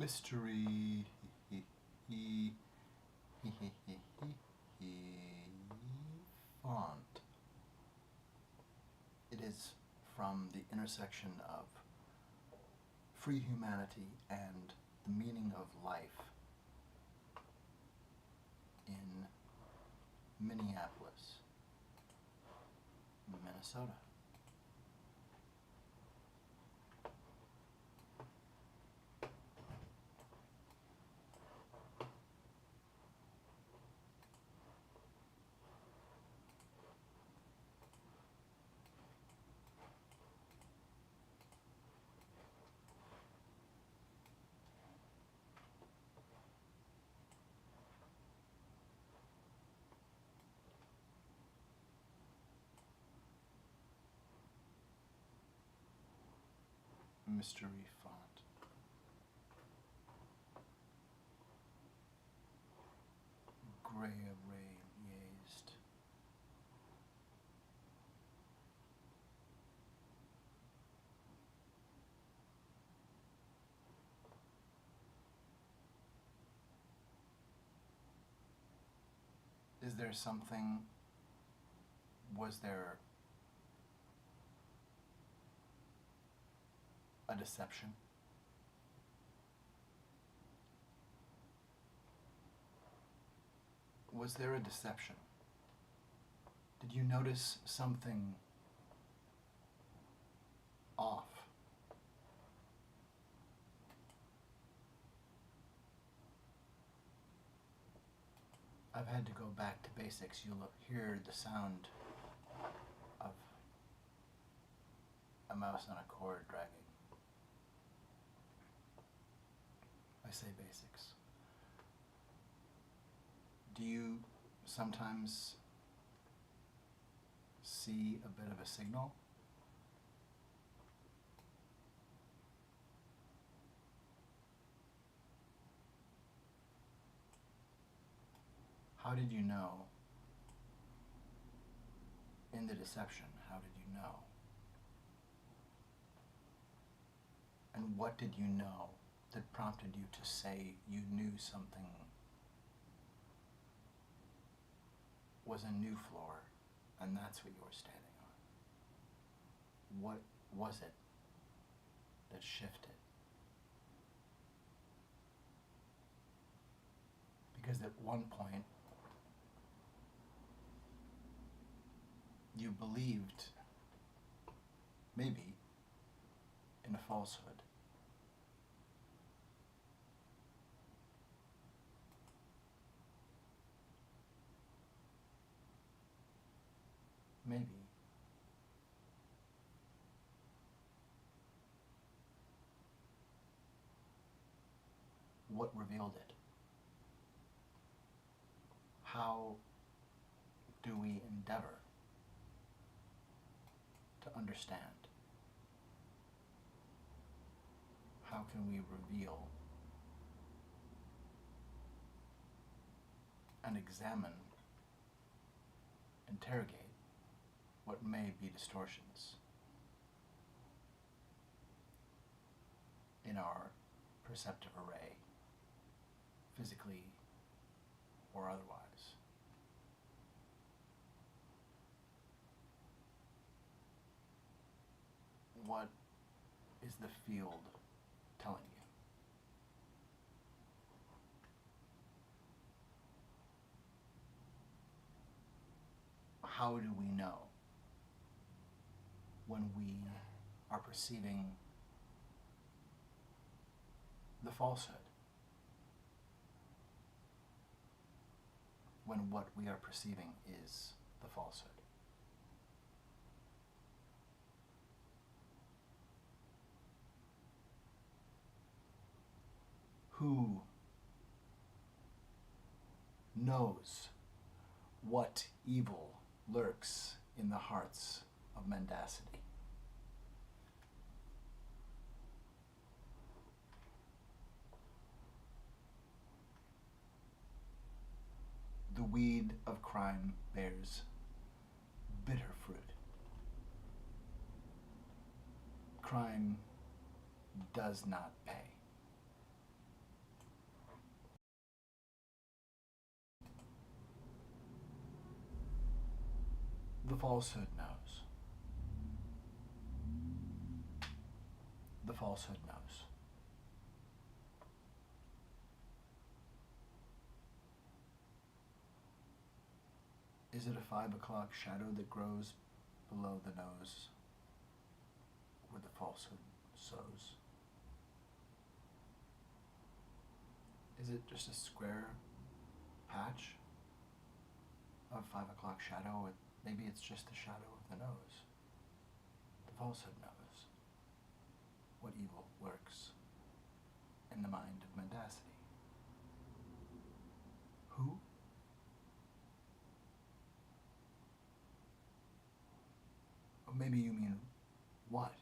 mystery font. It is from the intersection of free humanity and the meaning of life in Minneapolis, Minnesota. Mystery font. Gray raised. Is there something, was there a deception? Was there a deception? Did you notice something off? I've had to go back to basics. You'll hear the sound of a mouse on a cord dragging. I say basics. Do you sometimes see a bit of a signal? How did you know? In the deception, how did you know? And what did you know that prompted you to say you knew something was a new floor, and that's what you were standing on? What was it that shifted? Because at one point, you believed, maybe, in a falsehood. Maybe. What revealed it? How do we endeavor to understand? How can we reveal and examine, interrogate what may be distortions in our perceptive array, physically or otherwise? What is the field telling you? How do we know when we are perceiving the falsehood? When what we are perceiving is the falsehood? Who knows what evil lurks in the hearts of mendacity? The weed of crime bears bitter fruit. Crime does not pay. The falsehood knows. The falsehood knows. Is it a 5 o'clock shadow that grows below the nose where the falsehood sows? Is it just a square patch of 5 o'clock shadow? Maybe it's just the shadow of the nose. The falsehood knows what evil lurks in the mind of mendacity. Who? Or maybe you mean what?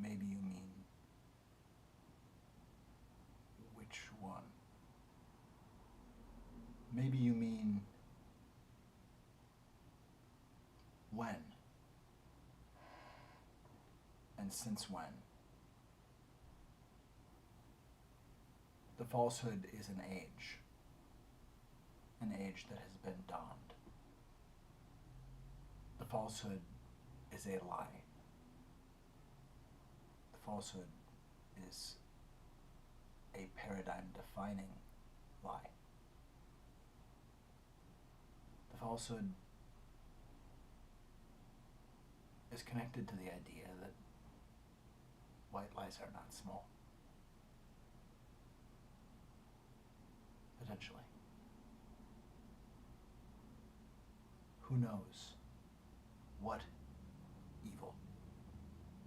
Maybe you mean which one? Maybe you mean when? And since when? The falsehood is an age that has been donned. The falsehood is a lie. The falsehood is a paradigm-defining lie. The falsehood is connected to the idea that white lies are not small. Potentially. Who knows what evil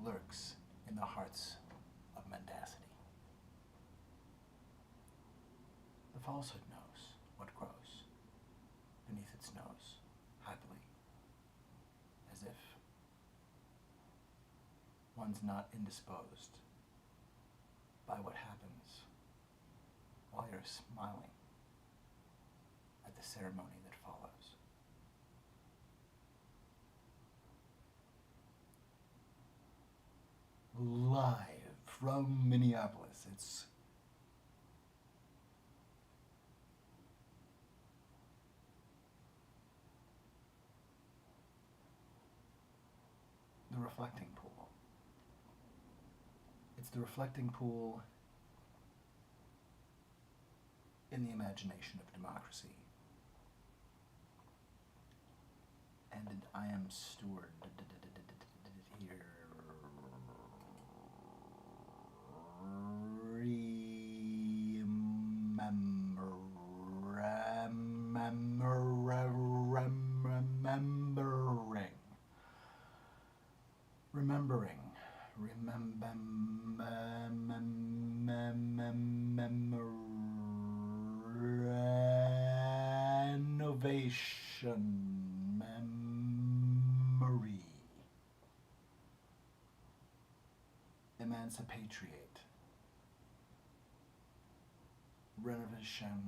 lurks in the hearts of mendacity? The falsehood knows what grows beneath its nose, happily, as if one's not indisposed by what happens while you're smiling at the ceremony that follows. Live from Minneapolis, it's the reflecting pool. It's the reflecting pool in the imagination of democracy. And I am steward here. Renovation, memory, emancipatriate, renovation,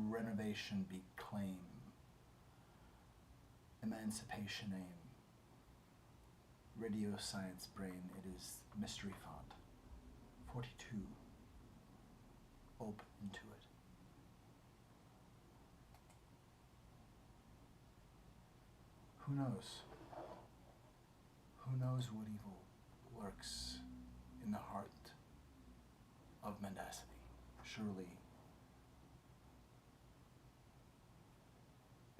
renovation, beclaim, emancipation aim, radio science brain, it is mystery font, 42, Ope Intuit. Who knows? Who knows what evil lurks in the heart of mendacity?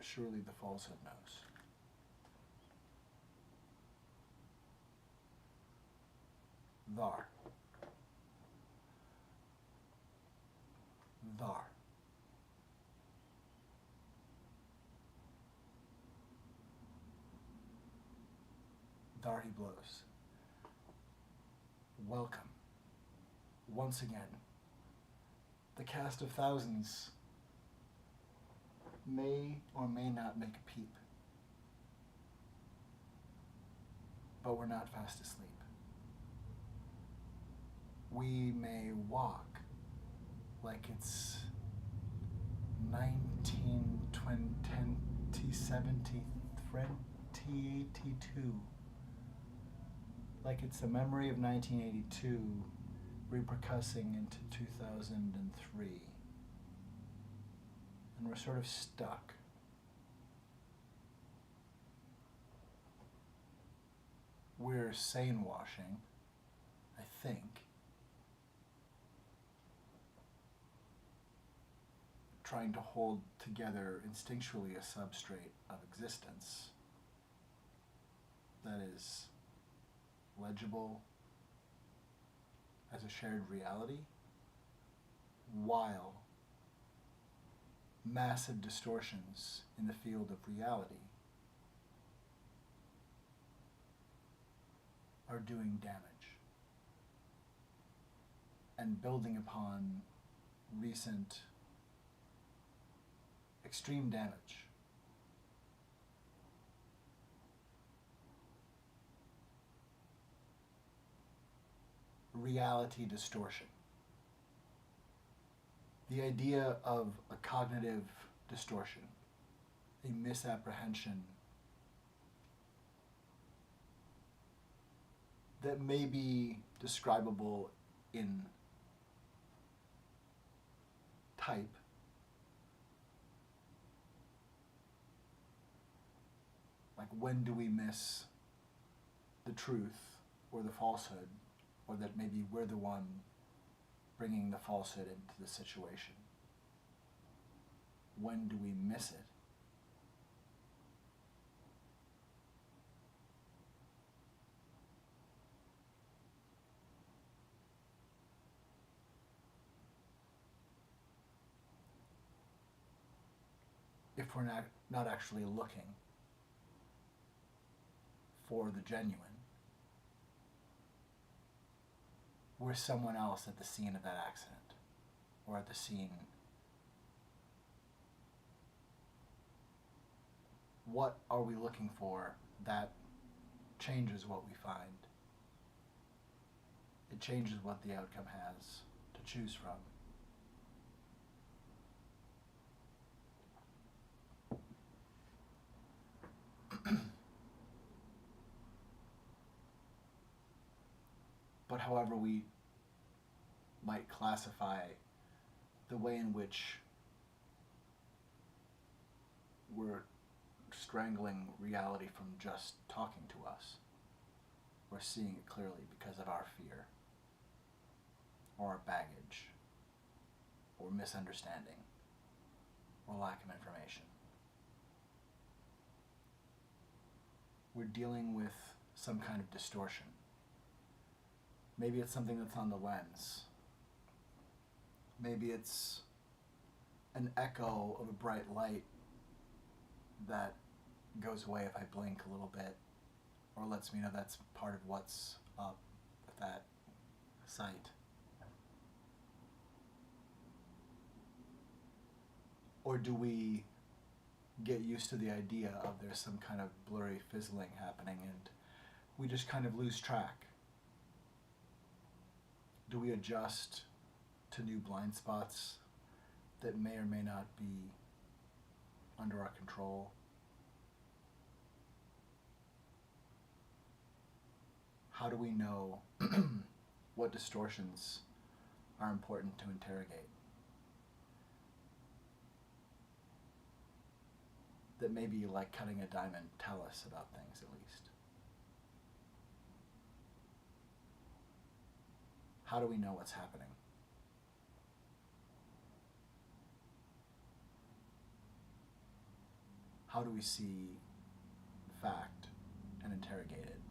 Surely the falsehood knows. Thar. Thar he blows. Welcome. Once again, the cast of thousands may or may not make a peep, but we're not fast asleep. We may walk like it's 2082, like it's the memory of 1982 repercussing into 2003. And we're sort of stuck. We're sane washing, I think, trying to hold together instinctually a substrate of existence that is legible as a shared reality, while massive distortions in the field of reality are doing damage and building upon recent extreme damage. Reality distortion. The idea of a cognitive distortion, a misapprehension that may be describable in type, like when do we miss the truth or the falsehood, or that maybe we're the one bringing the falsehood into the situation. When do we miss it? If we're not actually looking for the genuine, we're someone else at the scene of that accident, or at the scene. What are we looking for that changes what we find? It changes what the outcome has to choose from. But however we might classify the way in which we're strangling reality from just talking to us, we're seeing it clearly because of our fear, or our baggage, or misunderstanding, or lack of information. We're dealing with some kind of distortion. Maybe it's something that's on the lens. Maybe it's an echo of a bright light that goes away if I blink a little bit, or lets me know that's part of what's up with that sight. Or do we get used to the idea of there's some kind of blurry fizzling happening and we just kind of lose track? Do we adjust to new blind spots that may or may not be under our control? How do we know what distortions are important to interrogate? That maybe, like cutting a diamond, tell us about things at least. How do we know what's happening? How do we see fact and interrogate it?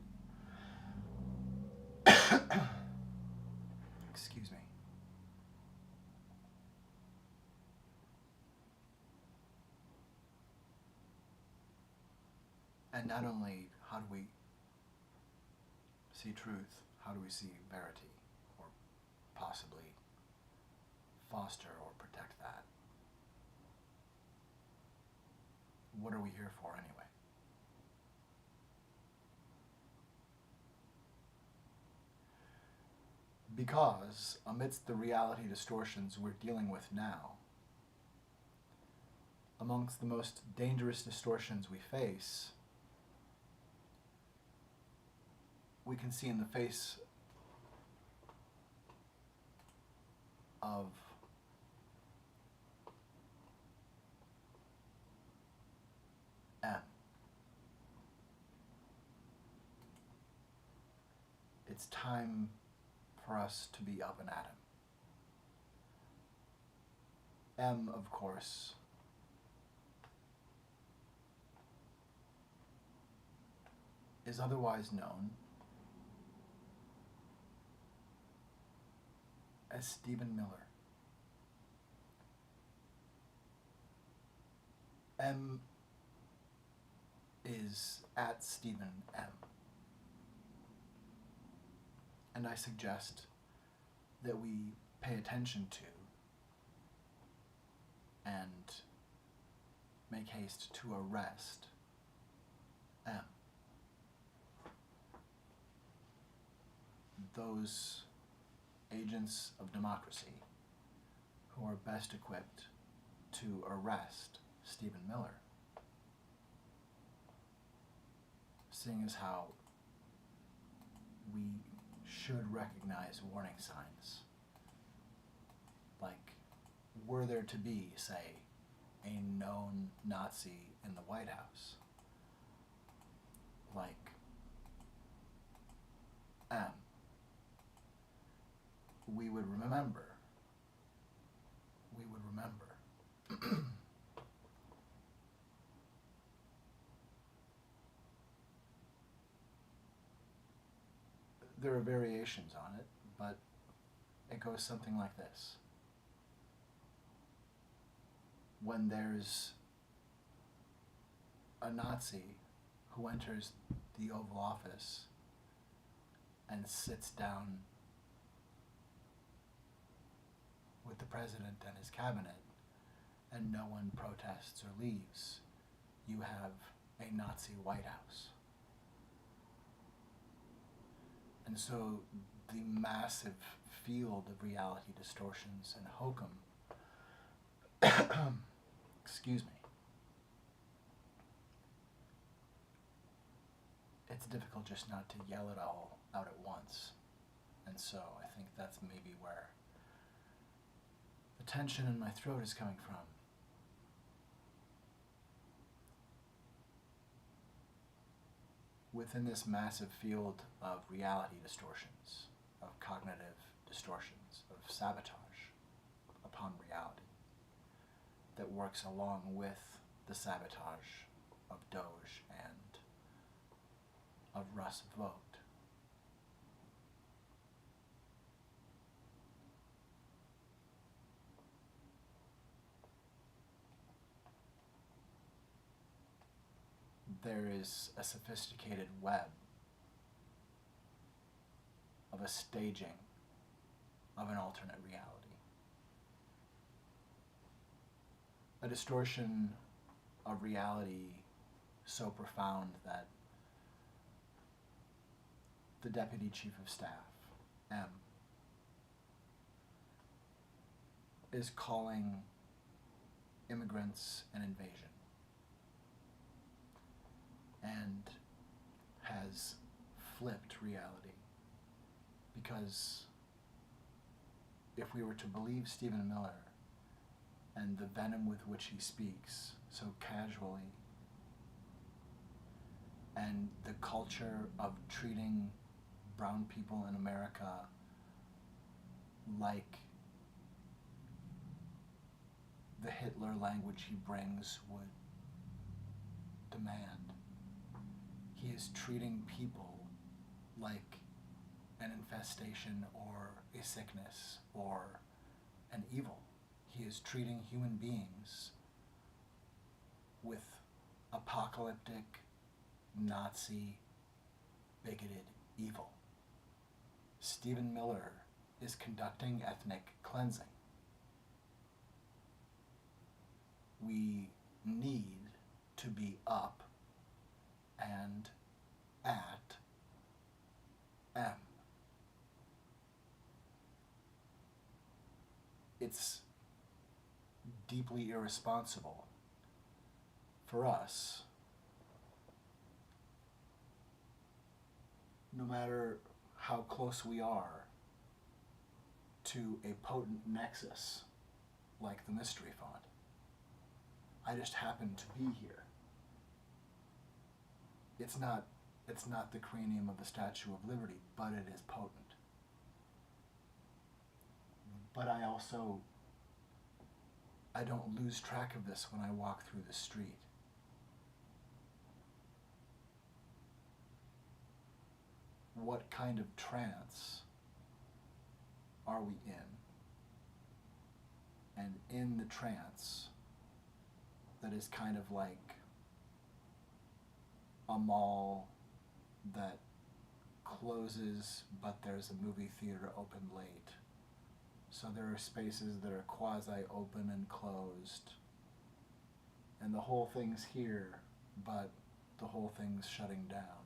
Excuse me. And not only how do we see truth, how do we see verity, or possibly foster or protect that? What are we here for anyway? Because amidst the reality distortions we're dealing with now, amongst the most dangerous distortions we face, we can see in the face of M. It's time for us to be up and at 'em. M, of course, is otherwise known as Stephen Miller. M is at Stephen M. And I suggest that we pay attention to and make haste to arrest M. Those agents of democracy who are best equipped to arrest Stephen Miller, seeing as how we should recognize warning signs, like were there to be, say, a known Nazi in the White House, like M, we would remember. There are variations on it, but it goes something like this. When there's a Nazi who enters the Oval Office and sits down with the president and his cabinet, and no one protests or leaves, you have a Nazi White House. And so the massive field of reality distortions and hokum, excuse me, it's difficult just not to yell it all out at once. And so I think that's maybe where the tension in my throat is coming from. Within this massive field of reality distortions, of cognitive distortions, of sabotage upon reality, that works along with the sabotage of Doge and of Russ Vogt. There is a sophisticated web of a staging of an alternate reality. A distortion of reality so profound that the Deputy Chief of Staff, M, is calling immigrants an invasion, and has flipped reality. Because if we were to believe Stephen Miller and the venom with which he speaks so casually, and the culture of treating brown people in America like the Hitler language he brings would demand, he is treating people like an infestation or a sickness or an evil. He is treating human beings with apocalyptic, Nazi, bigoted evil. Stephen Miller is conducting ethnic cleansing. We need to be up and at M. It's deeply irresponsible for us, no matter how close we are to a potent nexus like the mystery font. I just happen to be here. It's not the cranium of the Statue of Liberty, but it is potent. But I don't lose track of this when I walk through the street. What kind of trance are we in? And in the trance, that is kind of like a mall that closes, but there's a movie theater open late. So there are spaces that are quasi-open and closed. And the whole thing's here, but the whole thing's shutting down.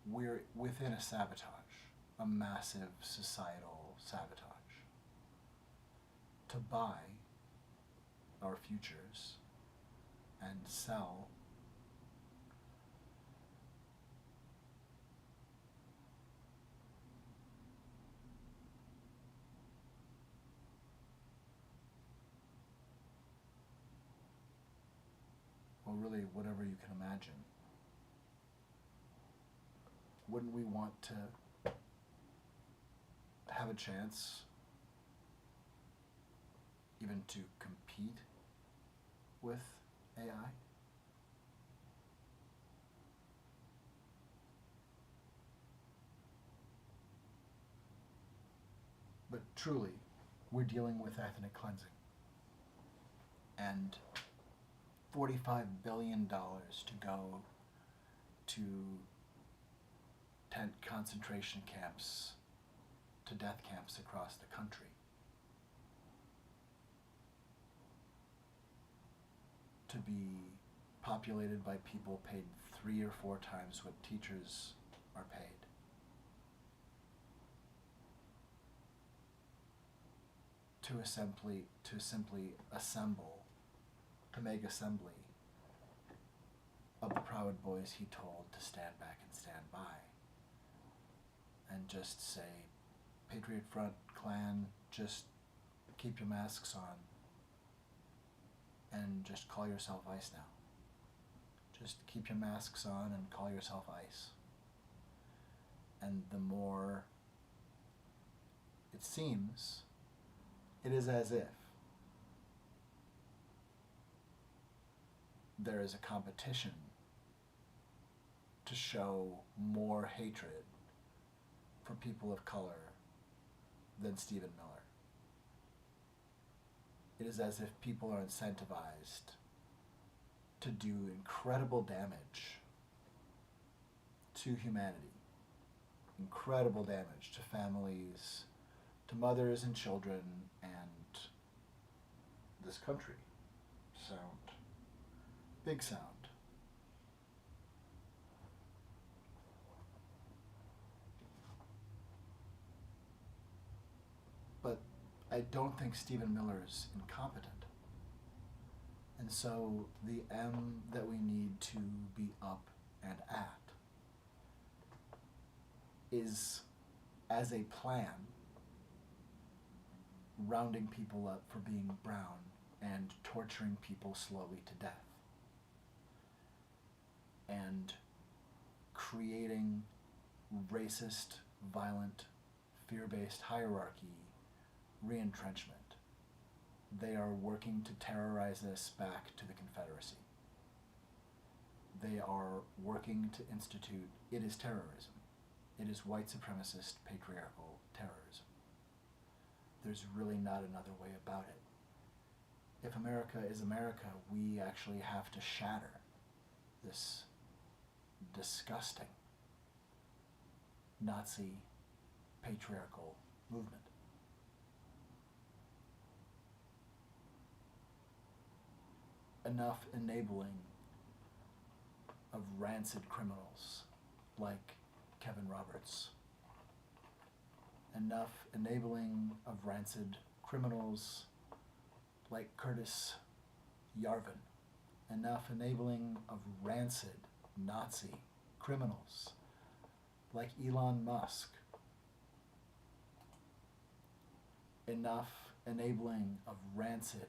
We're within a sabotage, a massive societal sabotage. To buy our futures and sell well, really whatever you can imagine. Wouldn't we want to have a chance even to compete with AI? But truly, we're dealing with ethnic cleansing. And $45 billion to go to tent concentration camps, to death camps across the country. To be populated by people paid 3 or 4 times what teachers are paid. To simply assemble, to make assembly of the Proud Boys he told to stand back and stand by. And just say, Patriot Front, Klan, just keep your masks on. And just call yourself ICE now. Just keep your masks on and call yourself ICE. And the more it seems, it is as if there is a competition to show more hatred for people of color than Stephen Miller. It is as if people are incentivized to do incredible damage to humanity, incredible damage to families, to mothers and children, and this country. Sound. Big sound. But I don't think Stephen Miller is incompetent. And so the M that we need to be up and at is, as a plan, rounding people up for being brown and torturing people slowly to death. And creating racist, violent, fear-based hierarchy, re-entrenchment. They are working to terrorize us back to the Confederacy. They are working to institute, it is terrorism. It is white supremacist, patriarchal terrorism. There's really not another way about it. If America is America, we actually have to shatter this disgusting Nazi patriarchal movement. Enough enabling of rancid criminals like Kevin Roberts. Enough enabling of rancid criminals like Curtis Yarvin enough enabling of rancid Nazi criminals like Elon Musk, enough enabling of rancid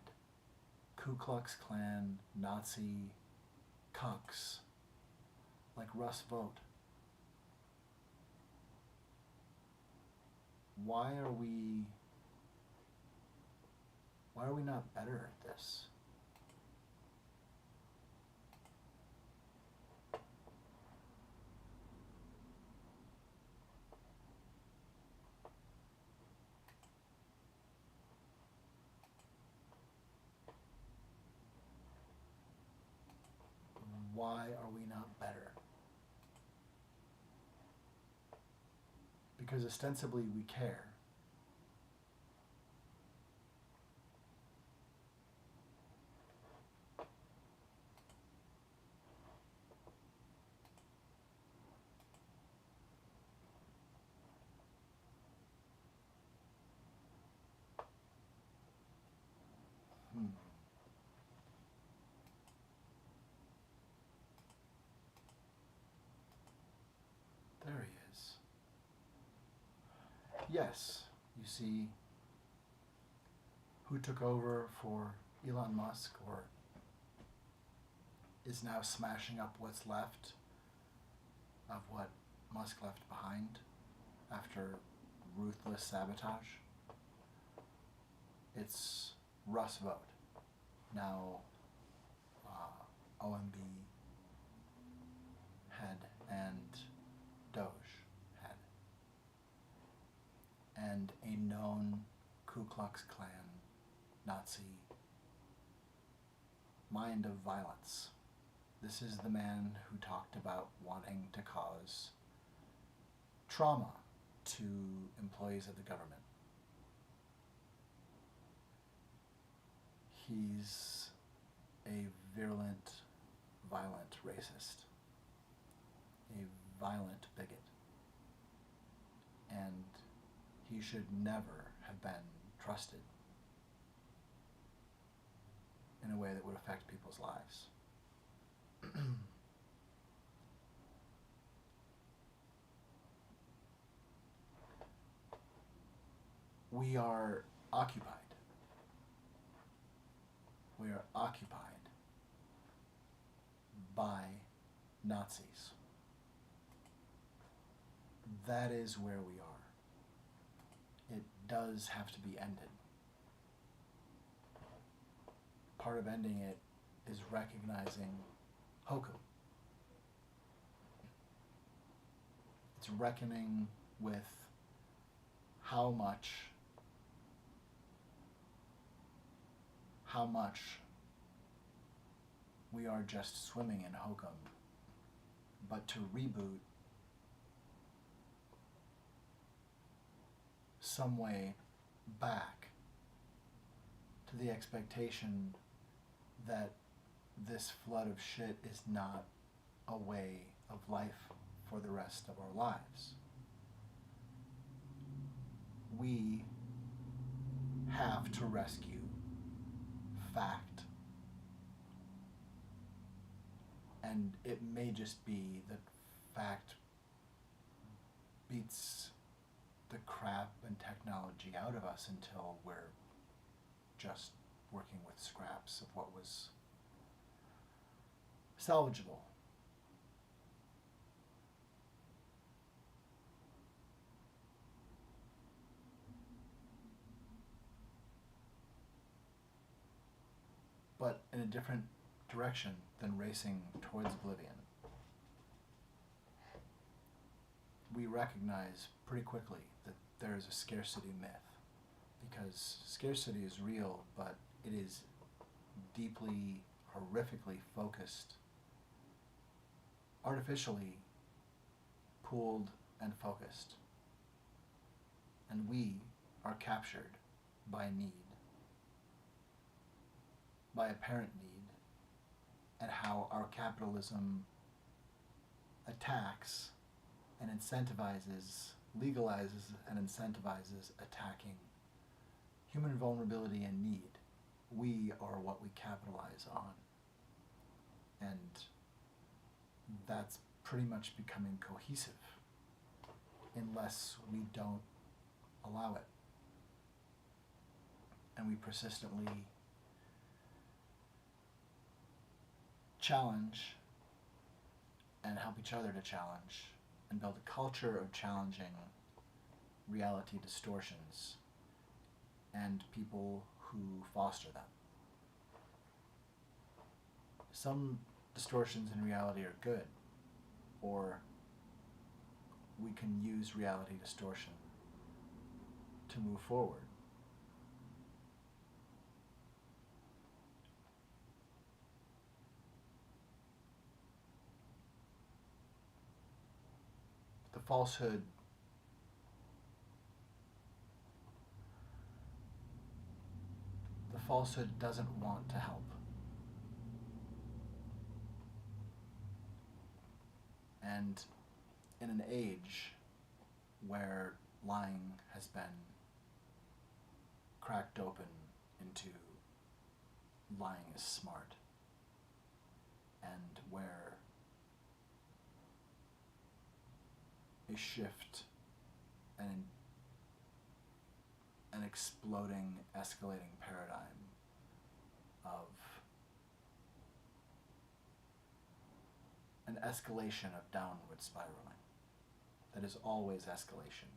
Ku Klux Klan Nazi cucks like Russ Vought. Why are we not better at this? Why are we not better? Because ostensibly we care. There he is. Yes, you see, who took over for Elon Musk, or is now smashing up what's left of what Musk left behind after ruthless sabotage? It's Russ Vought, now OMB head and Doge head, and a known Ku Klux Klan Nazi mind of violence. This is the man who talked about wanting to cause trauma to employees of the government. He's a virulent, violent racist, a violent bigot, and he should never have been trusted in a way that would affect people's lives. We are occupied. We are occupied by Nazis. That is where we are. It does have to be ended. Part of ending it is recognizing hokum. It's reckoning with how much we are just swimming in hokum, but to reboot some way back to the expectation that this flood of shit is not a way of life for the rest of our lives. We have to rescue fact. And it may just be that fact beats the crap and technology out of us until we're just working with scraps of what was salvageable. But in a different direction than racing towards oblivion. We recognize pretty quickly that there is a scarcity myth, because scarcity is real, but it is deeply, horrifically focused, artificially pooled and focused. And we are captured by need, by apparent need, and how our capitalism attacks and incentivizes, legalizes and incentivizes attacking human vulnerability and need. We are what we capitalize on. And that's pretty much becoming cohesive unless we don't allow it. And we persistently challenge and help each other to challenge and build a culture of challenging reality distortions and people who foster them. Some distortions in reality are good, or we can use reality distortion to move forward. The falsehood doesn't want to help. And in an age where lying has been cracked open into lying is smart, and where a shift and an exploding, escalating paradigm of an escalation of downward spiraling that is always escalation.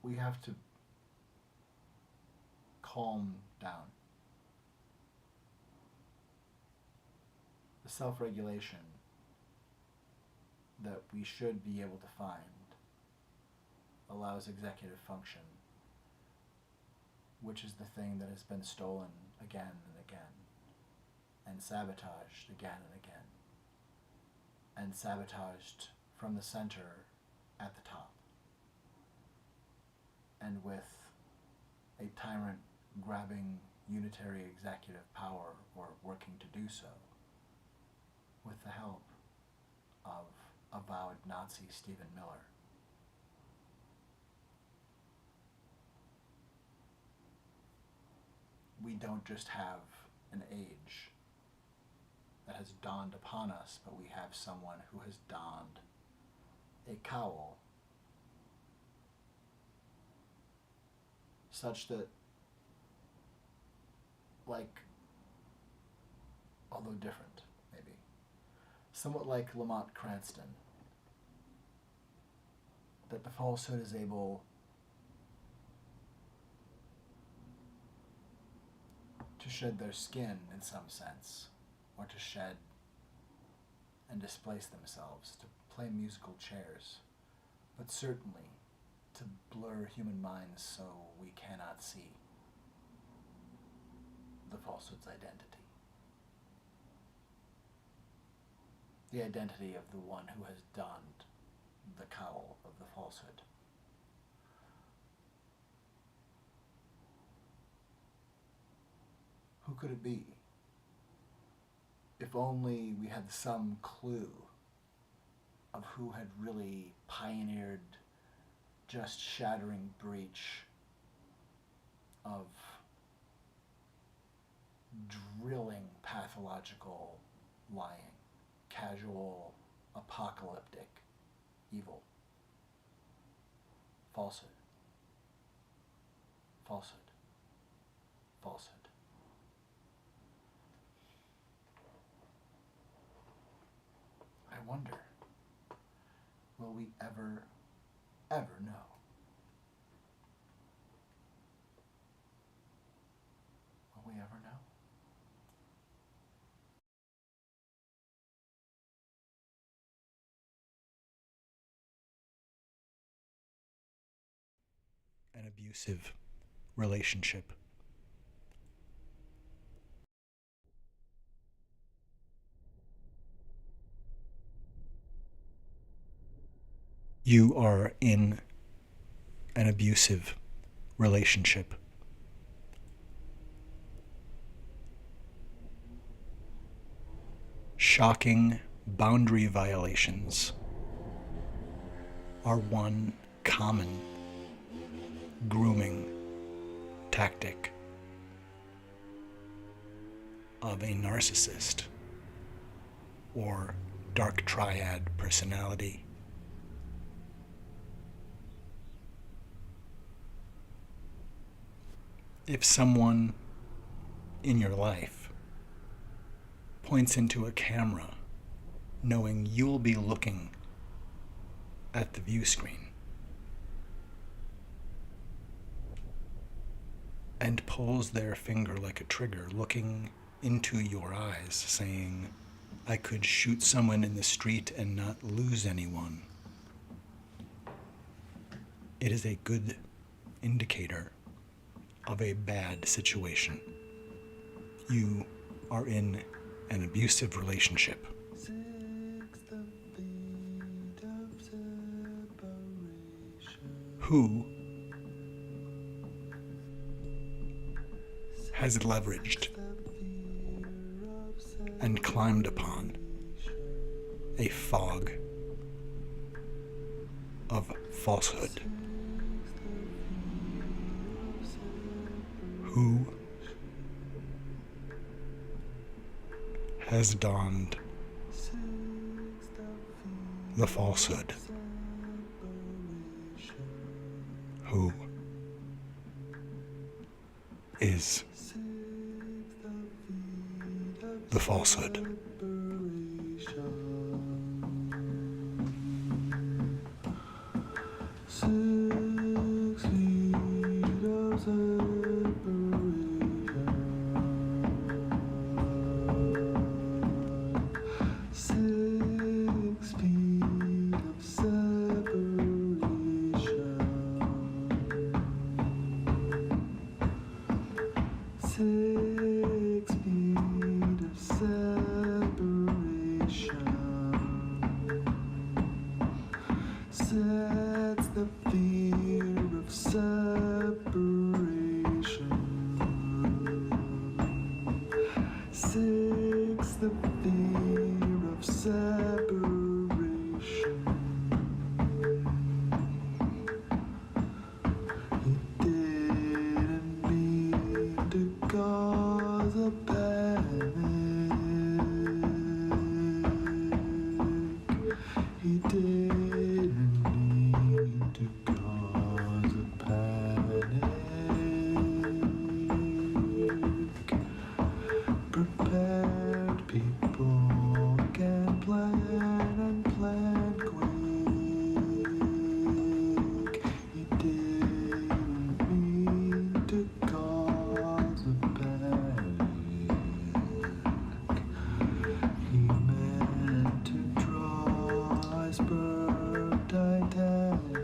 We have to calm down. The self-regulation that we should be able to find allows executive function, which is the thing that has been stolen again and again, and sabotaged again and again, and sabotaged from the center at the top. And with a tyrant grabbing unitary executive power, or working to do so, with the help of avowed Nazi Stephen Miller. We don't just have an age that has dawned upon us, but we have someone who has donned a cowl such that, like, although different, maybe, somewhat like Lamont Cranston, that the falsehood is able to shed their skin in some sense, or to shed and displace themselves, to play musical chairs, but certainly to blur human minds so we cannot see the falsehood's identity. The identity of the one who has donned the cowl of the falsehood. Who could it be? If only we had some clue of who had really pioneered just shattering breach of drilling pathological lying, casual, apocalyptic evil. Falsehood. Falsehood. Falsehood. I wonder, will we ever know? Will we ever know? An abusive relationship. You are in an abusive relationship. Shocking boundary violations are one common grooming tactic of a narcissist or dark triad personality. If someone in your life points into a camera knowing you'll be looking at the view screen and pulls their finger like a trigger, looking into your eyes, saying, "I could shoot someone in the street and not lose anyone," it is a good indicator of a bad situation. You are in an abusive relationship. Who has leveraged and climbed upon a fog of falsehood? Who has donned the falsehood? Who is the falsehood? Sets the fear of separation. Six, the fear of separation. He didn't mean to cause a panic. He didn't mean to cause a panic. Prepared people can plan and plan quick. He didn't mean to cause a panic. He meant to draw iceberg Titanic.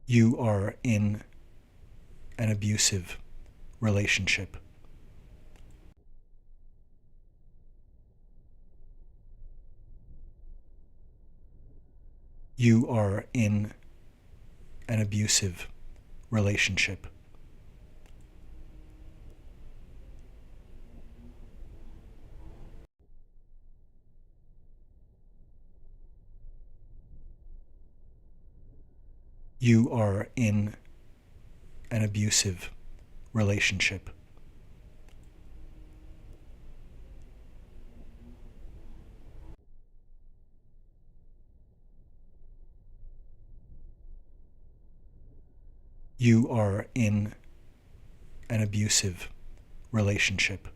You are in an abusive relationship. You are in an abusive relationship. You are in an abusive relationship. You are in an abusive relationship.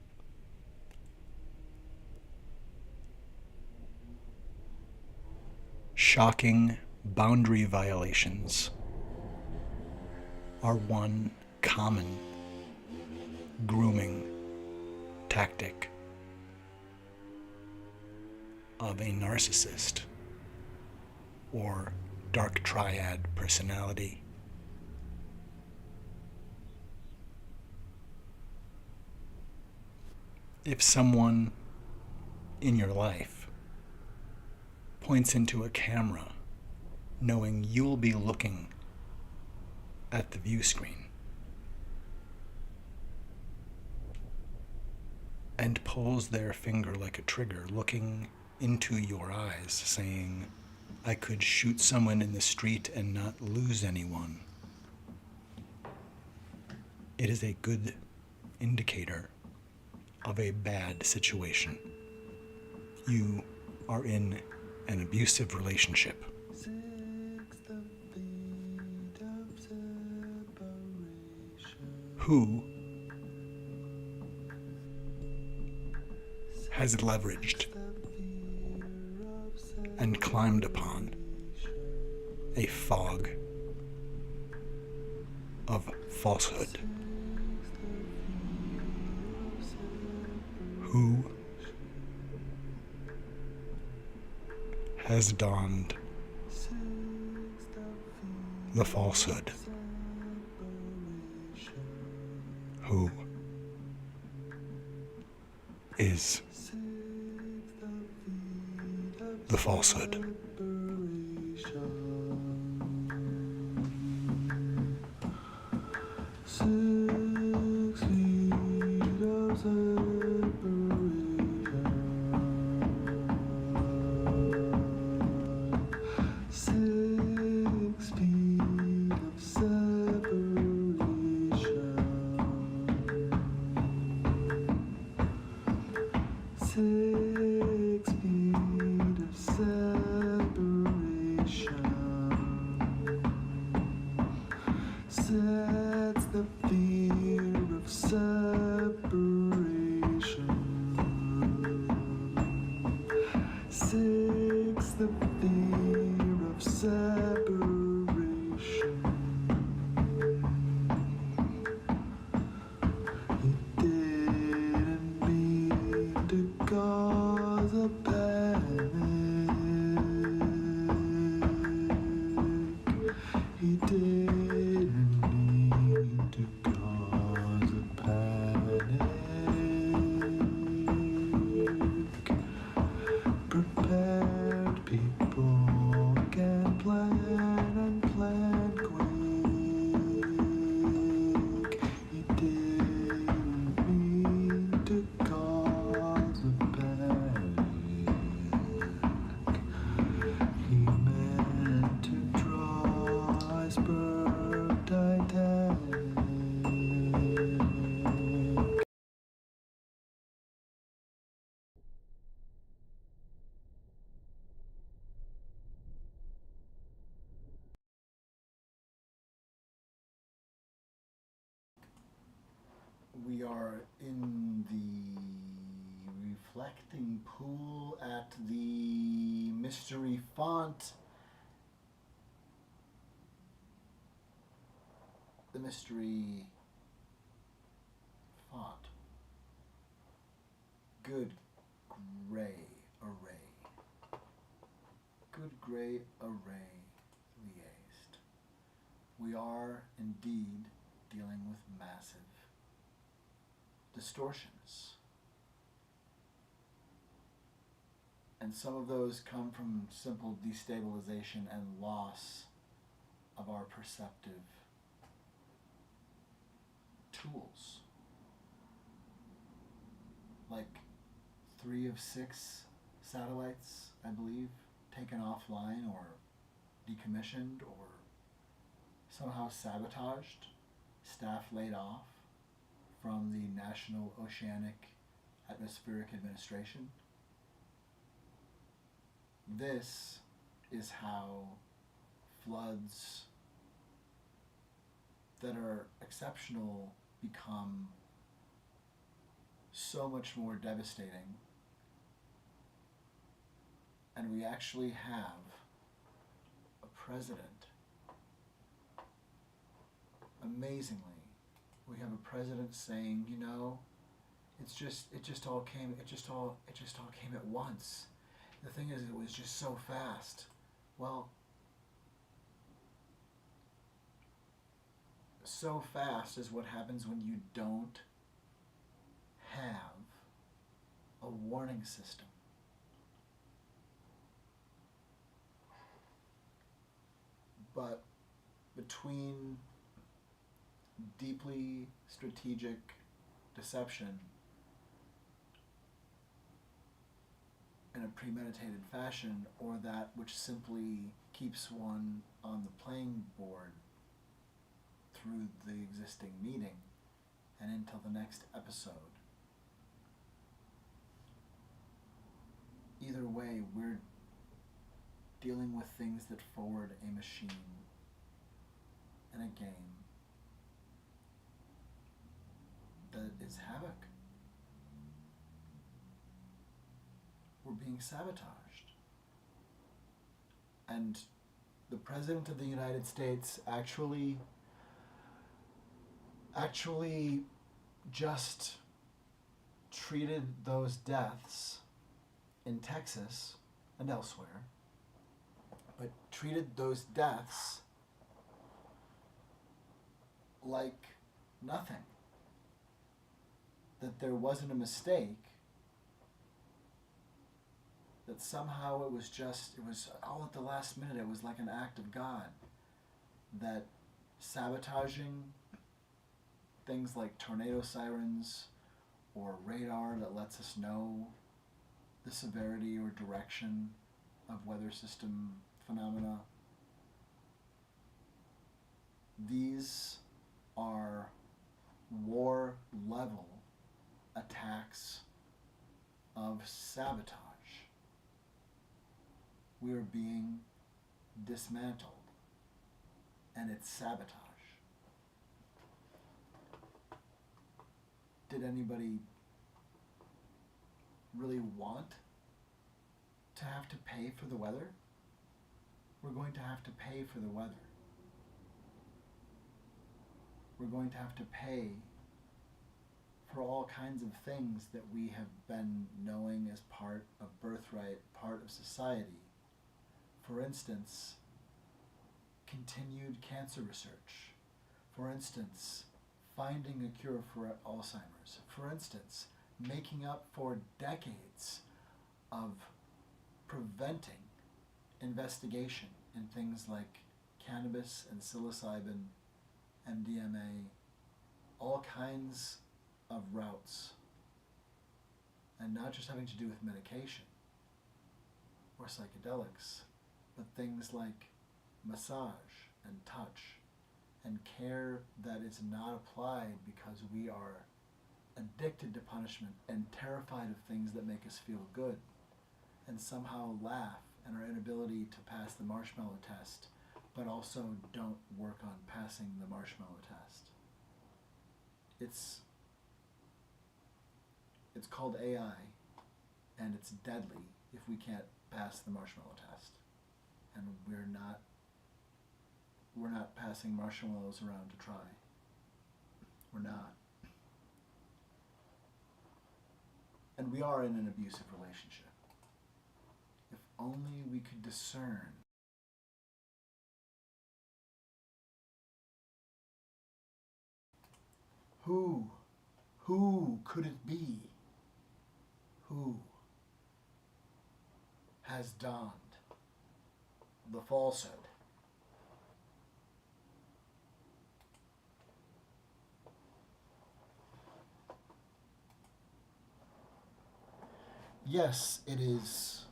Shocking boundary violations are one common grooming tactic of a narcissist or dark triad personality. If someone in your life points into a camera knowing you'll be looking at the view screen, and pulls their finger like a trigger, looking into your eyes, saying, I could shoot someone in the street and not lose anyone. It is a good indicator of a bad situation. You are in an abusive relationship. Who has leveraged and climbed upon a fog of falsehood? Who has donned the falsehood? Who is the falsehood? Sets the fear of separation. Six, the fear of separation. He didn't mean to cause a panic. He didn't need to cause a panic. Prepared people can plan and plan quick. He didn't mean to cause a panic. He meant to draw iceberg Titanic. We are in the reflecting pool at the mystery font. The mystery font. Good gray array. Good gray array liaised. We are indeed dealing with massive distortions. And some of those come from simple destabilization and loss of our perceptive tools. Like 3 of 6 satellites, I believe, taken offline or decommissioned or somehow sabotaged, staff laid off from the National Oceanic Atmospheric Administration. This is how floods that are exceptional become so much more devastating. And we actually have a president. Amazingly, we have a president saying, you know, it just all came at once. The thing is, it was just so fast. Well, so fast is what happens when you don't have a warning system. But between deeply strategic deception in a premeditated fashion, or that which simply keeps one on the playing board through the existing meeting and until the next episode. Either way, we're dealing with things that forward a machine in a game that is havoc. We're being sabotaged. And the President of the United States actually just treated those deaths in Texas and elsewhere, but treated those deaths like nothing. That there wasn't a mistake, that somehow it was all at the last minute, it was like an act of God. That sabotaging things like tornado sirens or radar that lets us know the severity or direction of weather system phenomena, these are war level attacks of sabotage. We are being dismantled, and it's sabotage. Did anybody really want to have to pay for the weather? We're going to have to pay for the weather. We're going to have to pay for all kinds of things that we have been knowing as part of birthright, part of society. For instance, continued cancer research. For instance, finding a cure for Alzheimer's. For instance, making up for decades of preventing investigation in things like cannabis and psilocybin, MDMA, all kinds of routes, and not just having to do with medication or psychedelics, but things like massage and touch and care that is not applied because we are addicted to punishment and terrified of things that make us feel good and somehow laugh at our inability to pass the marshmallow test, but also don't work on passing the marshmallow test. It's called AI, and it's deadly if we can't pass the marshmallow test. And we're not passing marshmallows around to try. We're not. And we are in an abusive relationship. If only we could discern who could it be? Who has donned the falsehood? Yes, it is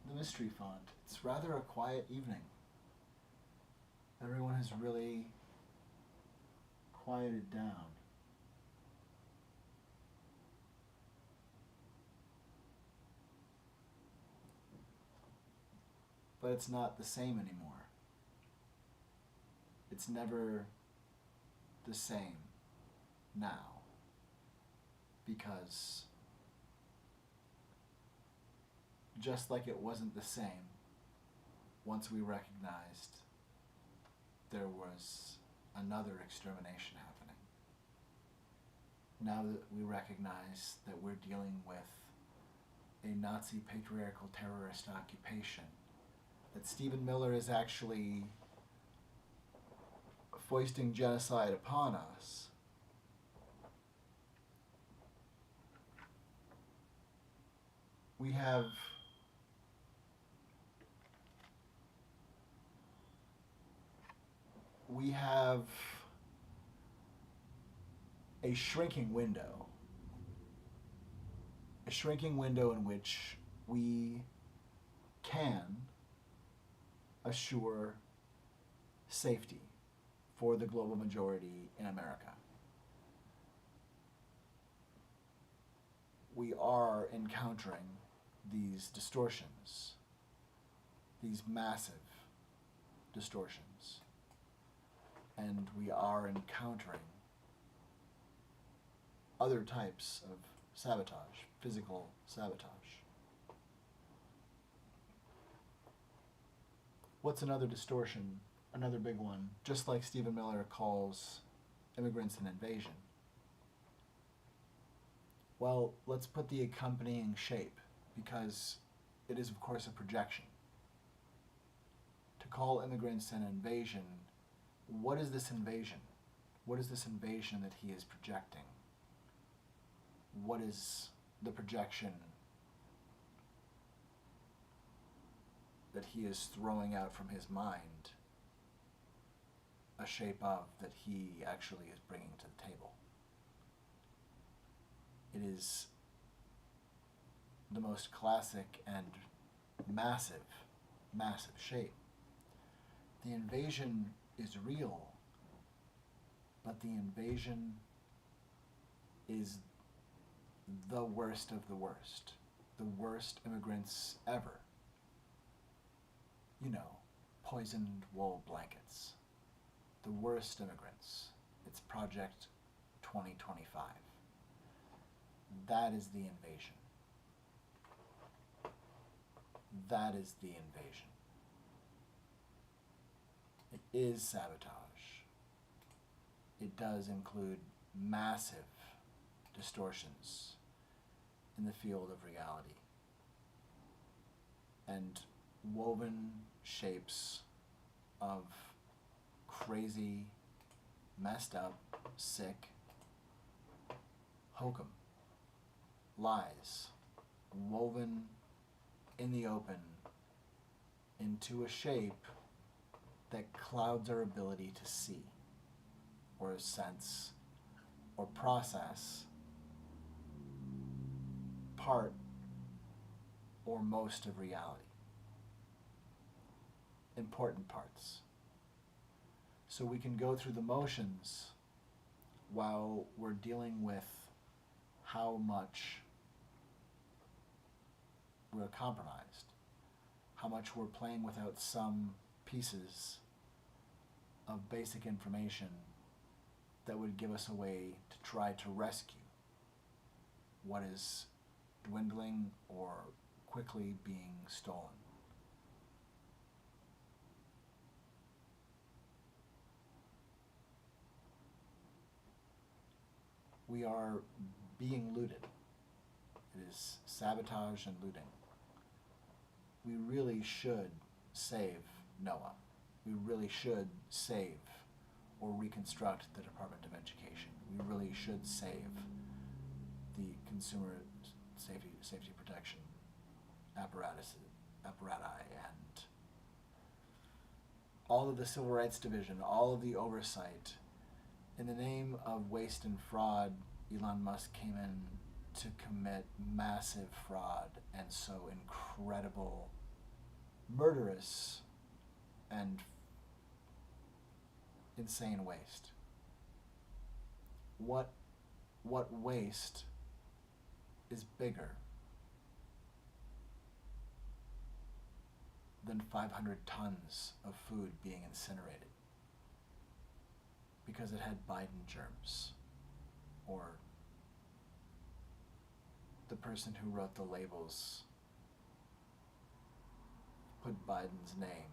the mystery font. It's rather a quiet evening. Everyone has really quieted down. But it's not the same anymore. It's never the same now. Because just like it wasn't the same once we recognized there was another extermination happening. Now that we recognize that we're dealing with a Nazi patriarchal terrorist occupation, that Stephen Miller is actually foisting genocide upon us, we have we have a shrinking window. A shrinking window in which we can assure safety for the global majority in America. We are encountering these distortions, these massive distortions, and we are encountering other types of sabotage, physical sabotage. What's another distortion, another big one, just like Stephen Miller calls immigrants an invasion? Well, let's put the accompanying shape, because it is, of course, a projection. To call immigrants an invasion, what is this invasion? What is this invasion that he is projecting? What is the projection that he is throwing out from his mind a shape of that he actually is bringing to the table? It is the most classic and massive, massive shape. The invasion is real, but the invasion is the worst of the worst immigrants ever. You know, poisoned wool blankets. The worst immigrants. It's Project 2025. That is the invasion. That is the invasion. It is sabotage. It does include massive distortions in the field of reality and woven shapes of crazy, messed up, sick hokum, lies, woven in the open into a shape that clouds our ability to see or sense or process part or most of reality. Important parts. So we can go through the motions while we're dealing with how much we're compromised, how much we're playing without some pieces of basic information that would give us a way to try to rescue what is dwindling or quickly being stolen. We are being looted. It is sabotage and looting. We really should save Noah. We really should save or reconstruct the Department of Education. We really should save the consumer safety protection apparati, and all of the Civil Rights Division, all of the oversight. In the name of waste and fraud, Elon Musk came in to commit massive fraud and so incredible, murderous, and insane waste. What waste is bigger than 500 tons of food being incinerated because it had Biden germs, or the person who wrote the labels put Biden's name,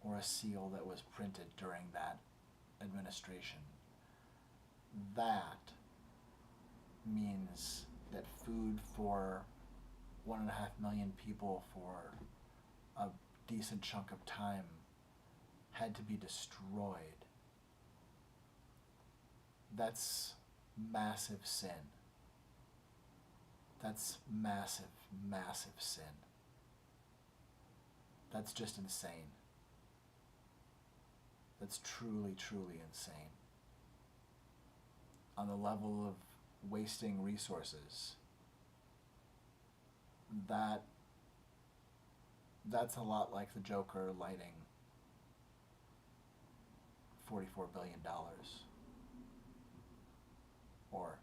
or a seal that was printed during that administration. That means that food for 1.5 million people for a decent chunk of time had to be destroyed. That's massive sin. That's massive, massive sin. That's just insane. That's truly, truly insane. On the level of wasting resources, that's a lot like the Joker lighting $44 billion or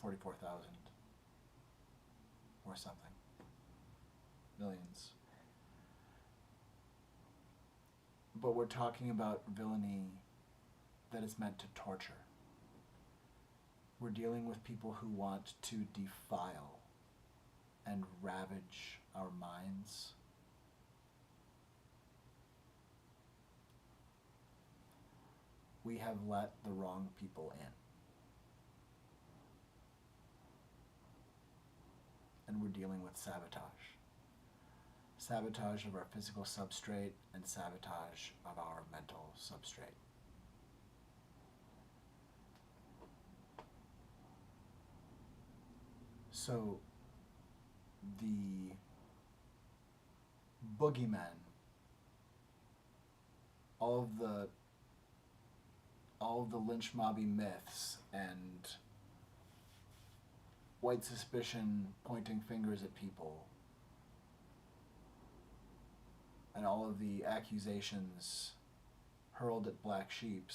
44,000 or something. Millions. But we're talking about villainy that is meant to torture. We're dealing with people who want to defile and ravage our minds. We have let the wrong people in. And we're dealing with sabotage. Sabotage of our physical substrate and sabotage of our mental substrate. So the boogeymen, all of the lynch mobby myths and white suspicion pointing fingers at people, and all of the accusations hurled at black sheep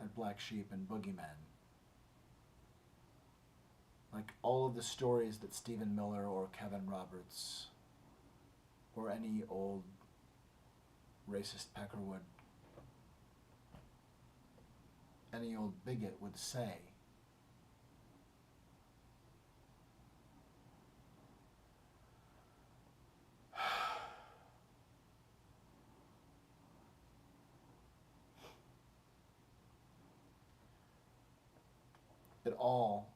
and boogeymen. Like all of the stories that Stephen Miller or Kevin Roberts or any old racist Peckerwood, any old bigot would say. It all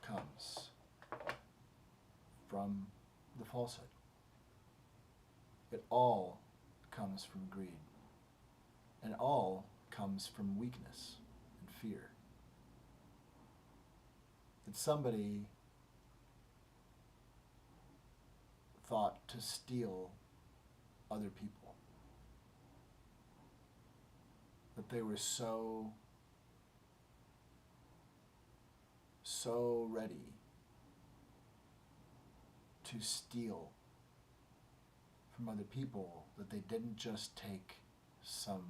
comes from the falsehood. It all comes from greed. And all comes from weakness and fear. That somebody thought to steal other people. That they were so ready to steal from other people that they didn't just take some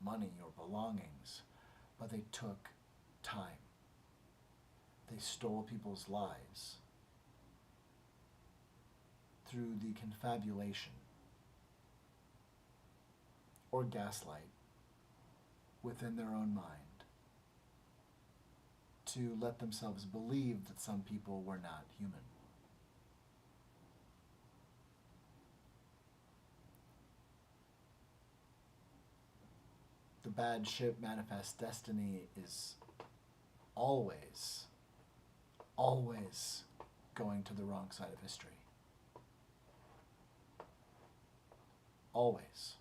money or belongings, but they took time. They stole people's lives through the confabulation or gaslight within their own mind to let themselves believe that some people were not human. The bad ship manifest destiny is always going to the wrong side of history. Always.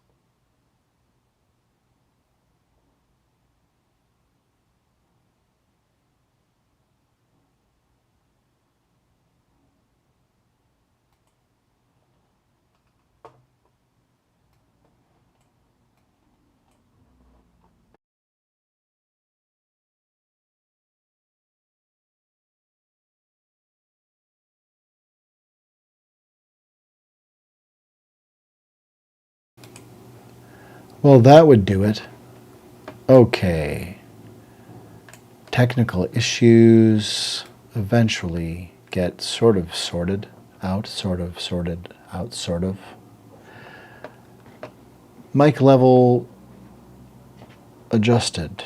Well, that would do it. Okay. Technical issues eventually get sort of sorted out. Mic level adjusted.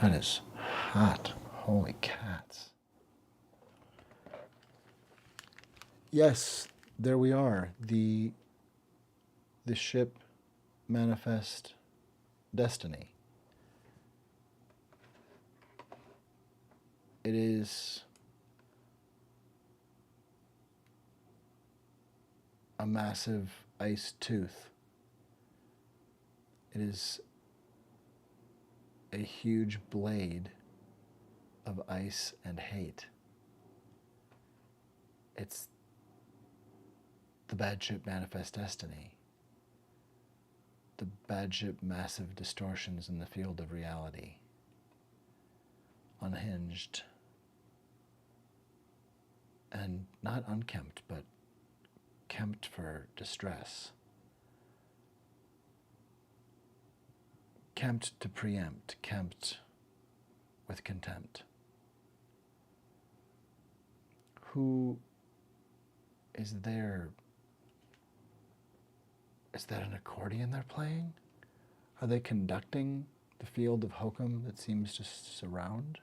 That is hot. Holy cats. Yes, there we are. The ship manifest destiny. It is a massive ice tooth. It is a huge blade of ice and hate. It's the bad ship Manifest Destiny. The bad ship Massive Distortions in the Field of Reality. Unhinged. And not unkempt, but kempt for distress. Kempt to preempt, kempt with contempt. Who is there? Is that an accordion they're playing? Are they conducting the field of hokum that seems to surround?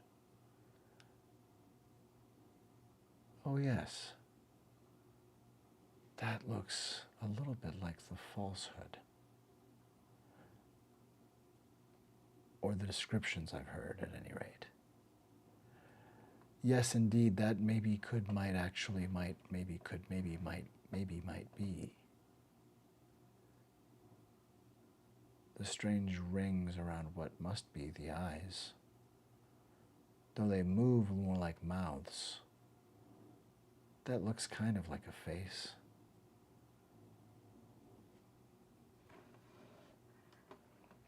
Oh yes. That looks a little bit like the FalseHood. Or the descriptions I've heard, at any rate. Yes, indeed, that maybe could, might, actually, might, maybe could, maybe, might be. The strange rings around what must be the eyes, though they move more like mouths. That looks kind of like a face.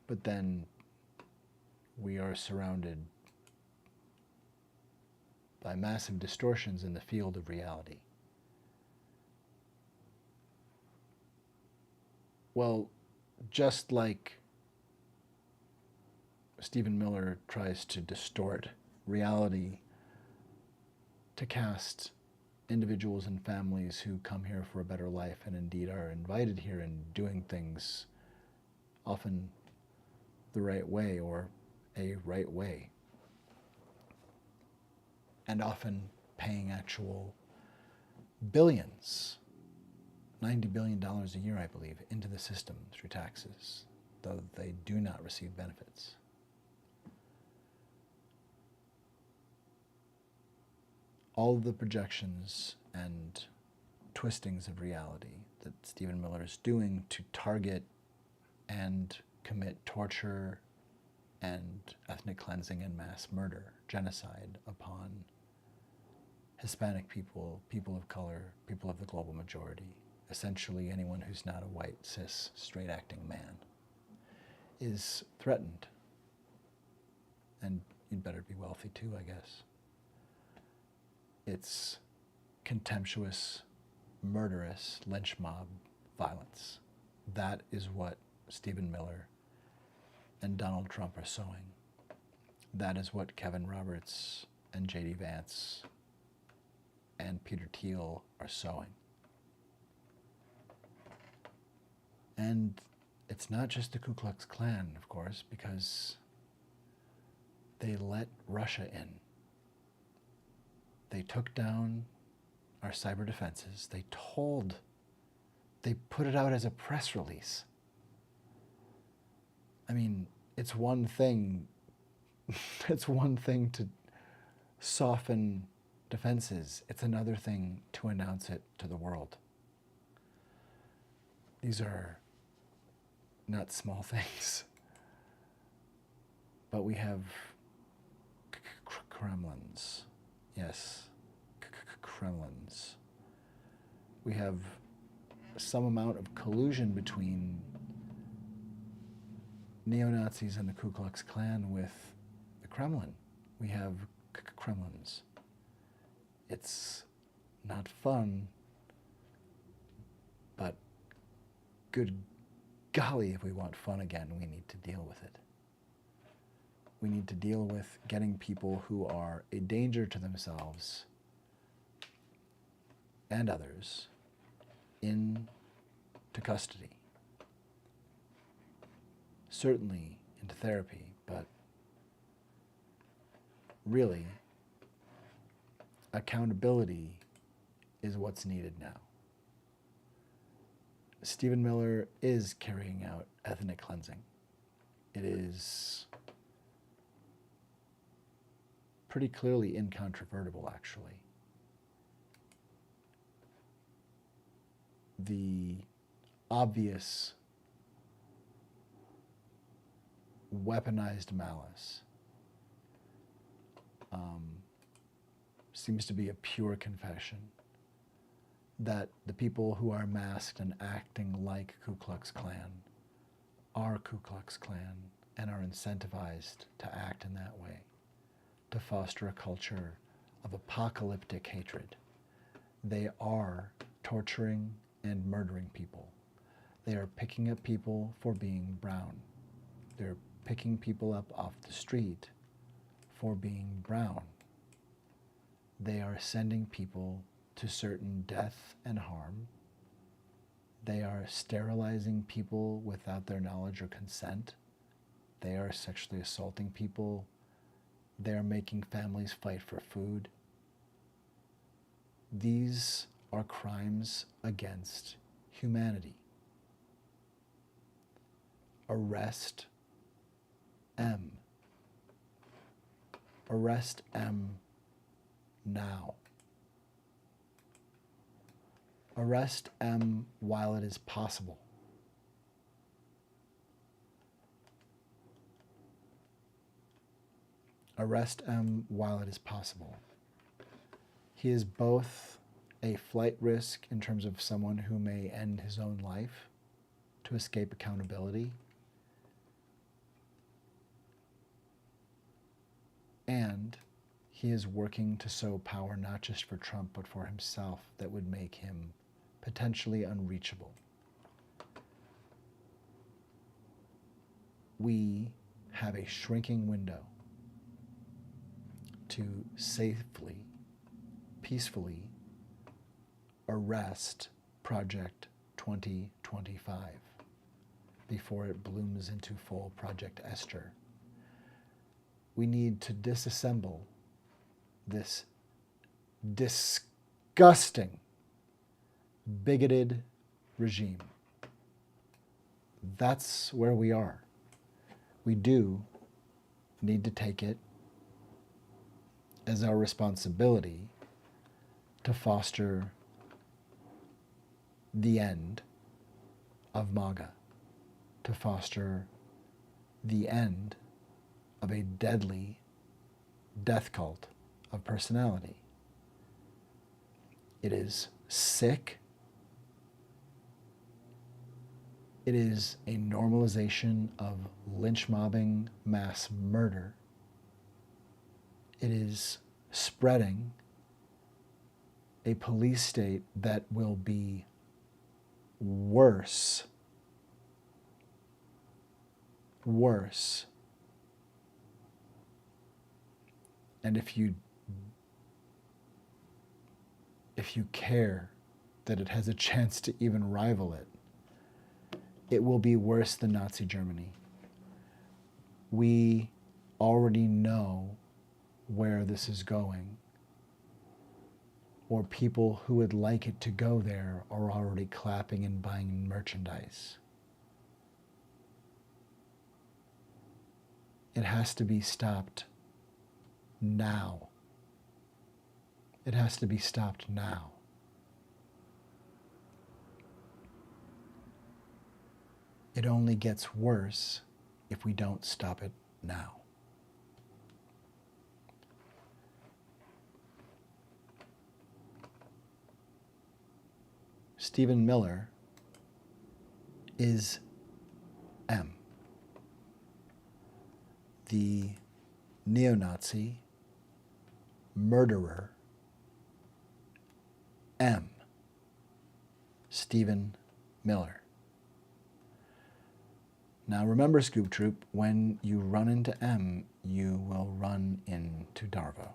But then we are surrounded by massive distortions in the field of reality. Well, just like Stephen Miller tries to distort reality to cast individuals and families who come here for a better life and indeed are invited here and doing things often the right way or a right way, and often paying actual billions, $90 billion a year, I believe, into the system through taxes, though they do not receive benefits. All of the projections and twistings of reality that Stephen Miller is doing to target and commit torture and ethnic cleansing and mass murder, genocide upon Hispanic people, people of color, people of the global majority, essentially anyone who's not a white, cis, straight-acting man, is threatened. And you'd better be wealthy too, I guess. It's contemptuous, murderous, lynch mob violence. That is what Stephen Miller and Donald Trump are sowing. That is what Kevin Roberts and J.D. Vance and Peter Thiel are sowing. And it's not just the Ku Klux Klan, of course, because they let Russia in. They took down our cyber defenses. They put it out as a press release. I mean, it's one thing to soften defenses. It's another thing to announce it to the world. These are not small things. But we have Kremlins. Yes, Kremlins. We have some amount of collusion between neo-Nazis and the Ku Klux Klan with the Kremlin. We have Kremlins. It's not fun, but good golly, if we want fun again, we need to deal with it. We need to deal with getting people who are a danger to themselves and others into custody. Certainly into therapy, but really, accountability is what's needed now. Stephen Miller is carrying out ethnic cleansing. It is pretty clearly incontrovertible, actually. The obvious weaponized malice seems to be a pure confession that the people who are masked and acting like Ku Klux Klan are Ku Klux Klan and are incentivized to act in that way, to foster a culture of apocalyptic hatred. They are torturing and murdering people. They are picking up people for being brown. They're picking people up off the street for being brown. They are sending people to certain death and harm. They are sterilizing people without their knowledge or consent. They are sexually assaulting people. They are making families fight for food. These are crimes against humanity. Arrest M. Arrest M now. Arrest M while it is possible. Arrest M while it is possible. He is both a flight risk in terms of someone who may end his own life to escape accountability, and he is working to sow power not just for Trump but for himself that would make him potentially unreachable. We have a shrinking window to safely, peacefully arrest Project 2025 before it blooms into full Project Esther. We need to disassemble this disgusting, bigoted regime. That's where we are. We do need to take it as our responsibility to foster the end of MAGA, to foster the end of a deadly death cult of personality. It is sick. It is a normalization of lynch mobbing, mass murder. It is spreading a police state that will be worse. And if you care that it has a chance to even rival it, it will be worse than Nazi Germany. We already know where this is going, or people who would like it to go there are already clapping and buying merchandise. It has to be stopped now. It has to be stopped now. It only gets worse if we don't stop it now. Stephen Miller is M, the neo-Nazi murderer M. Stephen Miller. Now remember, Scoop Troop, when you run into M, you will run into Darvo.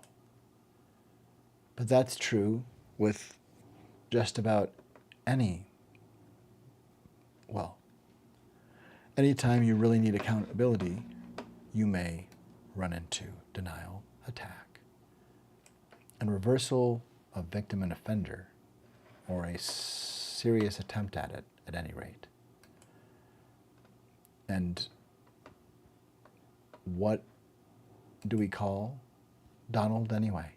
But that's true with just about anytime you really need accountability, you may run into denial, attack, and reversal of victim and offender, or a serious attempt at it, at any rate. And what do we call Donald anyway?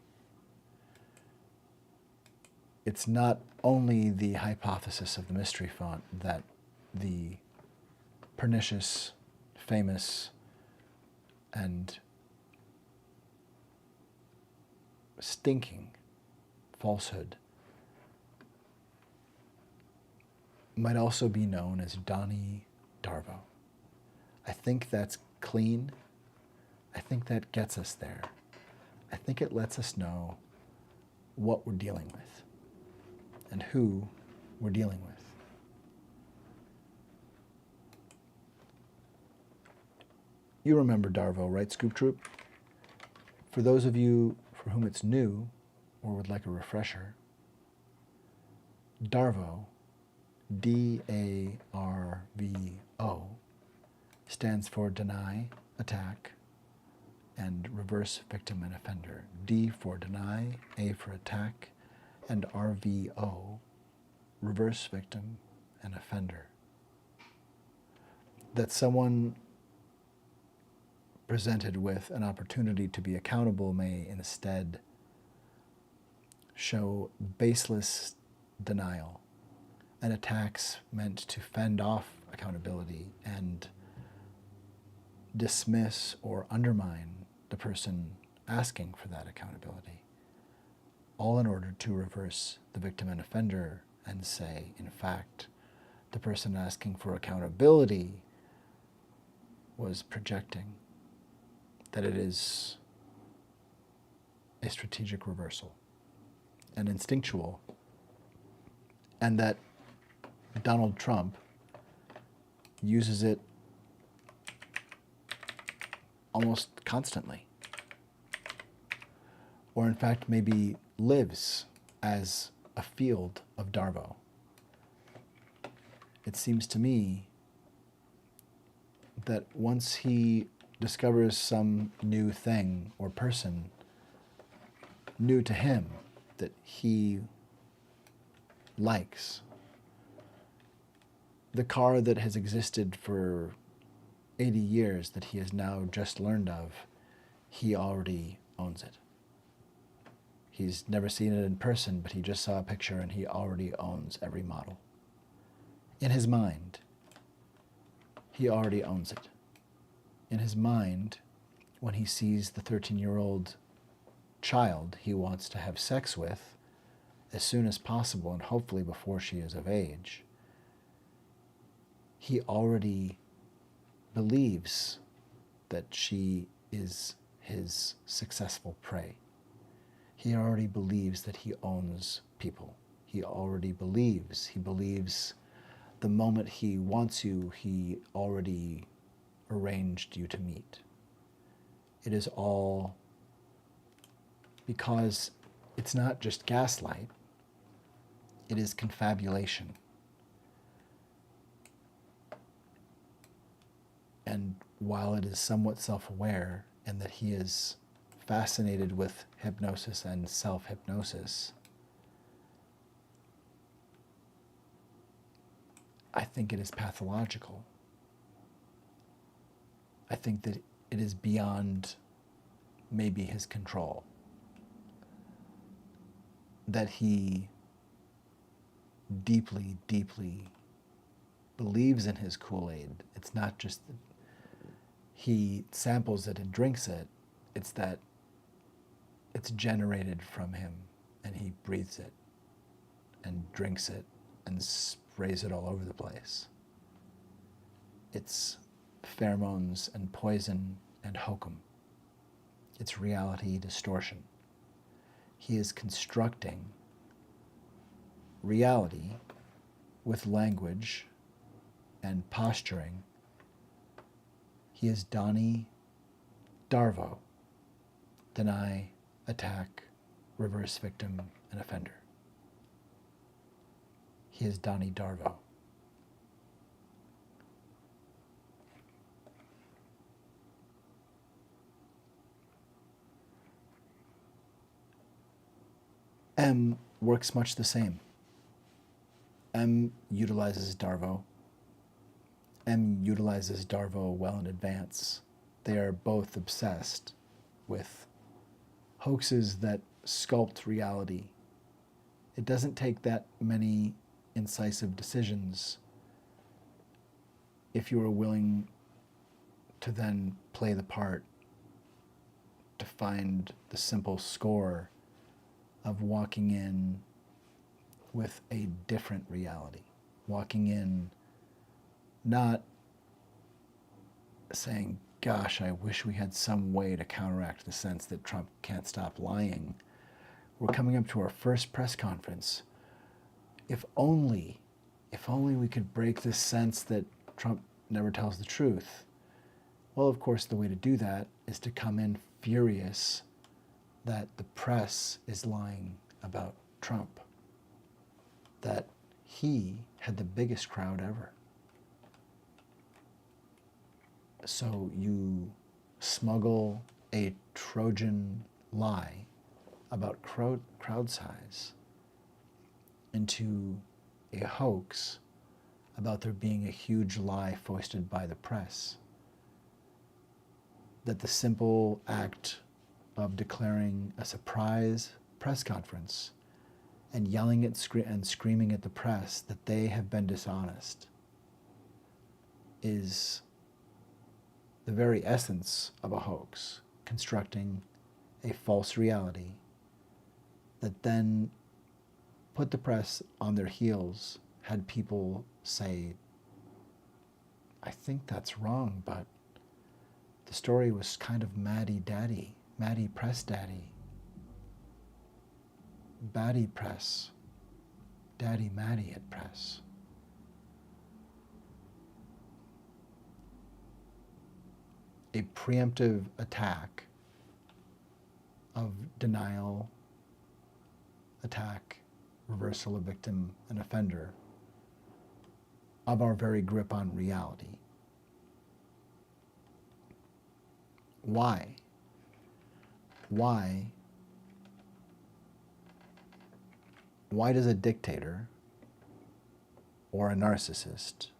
It's not only the hypothesis of the mystery font that the pernicious, famous, and stinking falsehood might also be known as Donnie Darvo. I think that's clean. I think that gets us there. I think it lets us know what we're dealing with and who we're dealing with. You remember Darvo, right, Scoop Troop? For those of you for whom it's new or would like a refresher, Darvo, D-A-R-V-O, stands for deny, attack, and reverse victim and offender. D for deny, A for attack, and RVO, reverse victim and offender. That someone presented with an opportunity to be accountable may instead show baseless denial and attacks meant to fend off accountability and dismiss or undermine the person asking for that accountability, all in order to reverse the victim and offender and say, in fact, the person asking for accountability was projecting, that it is a strategic reversal and instinctual, and that Donald Trump uses it almost constantly, or in fact maybe lives as a field of Darvo. It seems to me that once he discovers some new thing or person new to him that he likes, the car that has existed for 80 years that he has now just learned of, he already owns it. He's never seen it in person, but he just saw a picture and he already owns every model. In his mind, he already owns it. In his mind, when he sees the 13-year-old child he wants to have sex with as soon as possible and hopefully before she is of age, he already believes that she is his successful prey. He already believes that he owns people. He believes the moment he wants you, he already arranged you to meet. It is all because it's not just gaslight, it is confabulation. And while it is somewhat self-aware and that he is fascinated with hypnosis and self-hypnosis, I think it is pathological. I think that it is beyond maybe his control. That he deeply, deeply believes in his Kool-Aid. It's not just that he samples it and drinks it, it's that it's generated from him and he breathes it and drinks it and sprays it all over the place. It's pheromones and poison and hokum. It's reality distortion. He is constructing reality with language and posturing. He is Donnie Darvo, deny, attack, reverse victim, and offender. He is Donnie Darvo. M works much the same. M utilizes Darvo. M utilizes Darvo well in advance. They are both obsessed with hoaxes that sculpt reality. It doesn't take that many incisive decisions if you are willing to then play the part to find the simple score of walking in with a different reality. walking in, not saying, gosh, I wish we had some way to counteract the sense that Trump can't stop lying. We're coming up to our first press conference. If only we could break this sense that Trump never tells the truth. Well, of course, the way to do that is to come in furious that the press is lying about Trump, that he had the biggest crowd ever. So you smuggle a Trojan lie about crowd size into a hoax about there being a huge lie foisted by the press. That the simple act of declaring a surprise press conference and yelling at and screaming at the press that they have been dishonest is the very essence of a hoax, constructing a false reality that then put the press on their heels, had people say, I think that's wrong, but the story was kind of Maddie Press Daddy, Baddie Press, Daddy Maddie at Press. A preemptive attack of denial, attack, reversal of victim and offender of our very grip on reality. Why? Why does a dictator or a narcissist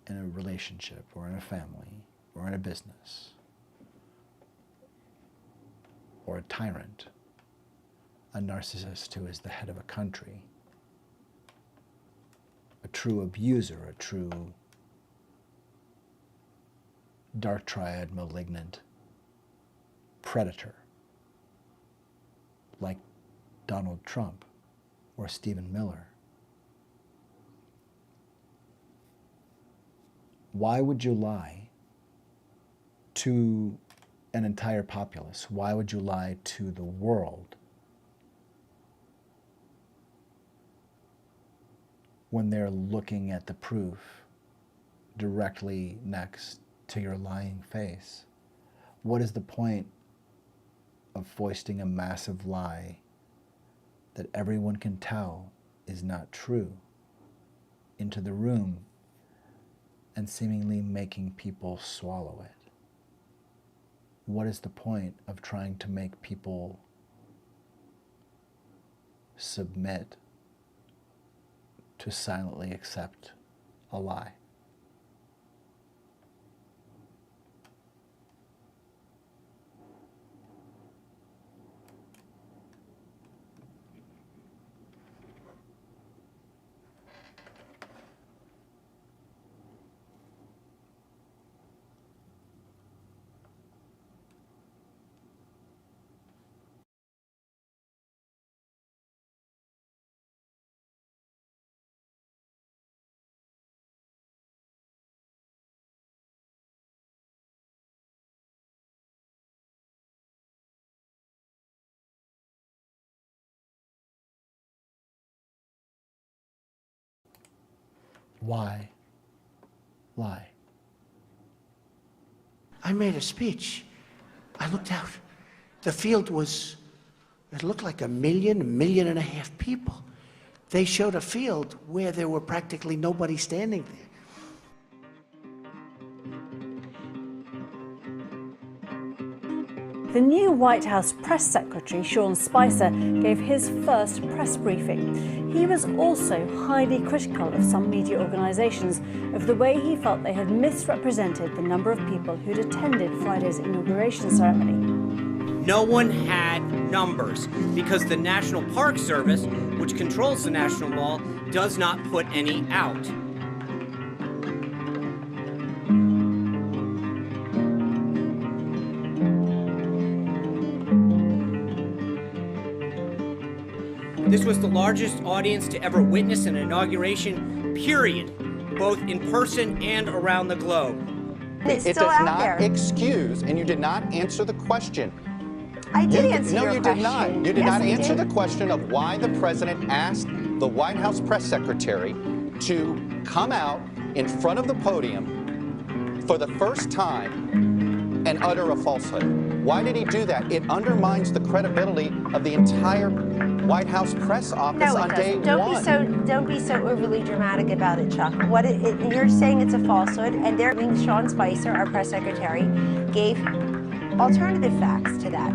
in a relationship or in a family or in a business or a tyrant, a narcissist who is the head of a country, a true abuser, a true dark triad malignant predator like Donald Trump or Stephen Miller? Why would you lie to an entire populace? Why would you lie to the world when they're looking at the proof directly next to your lying face? What is the point of foisting a massive lie that everyone can tell is not true into the room and seemingly making people swallow it? What is the point of trying to make people submit to silently accept a lie? Why lie? I made a speech. I looked out. The field it looked like 1.5 million people. They showed a field where there were practically nobody standing there. The new White House press secretary, Sean Spicer, gave his first press briefing. He was also highly critical of some media organisations of the way he felt they had misrepresented the number of people who'd attended Friday's inauguration ceremony. No one had numbers because the National Park Service, which controls the National Mall, does not put any out. This was the largest audience to ever witness an inauguration, period, both in person and around the globe. It's It still does out not there. excuse, and you did not answer the question. I did answer No, your you question. did not. You did Yes, not I answer did. the question of why the president asked the White House press secretary to come out in front of the podium for the first time and utter a falsehood. Why did he do that? It undermines the credibility of the entire White House press office No, it on day doesn't. one. Don't be so overly dramatic about it, Chuck. You're saying it's a falsehood, and Sean Spicer, our press secretary, gave alternative facts to that.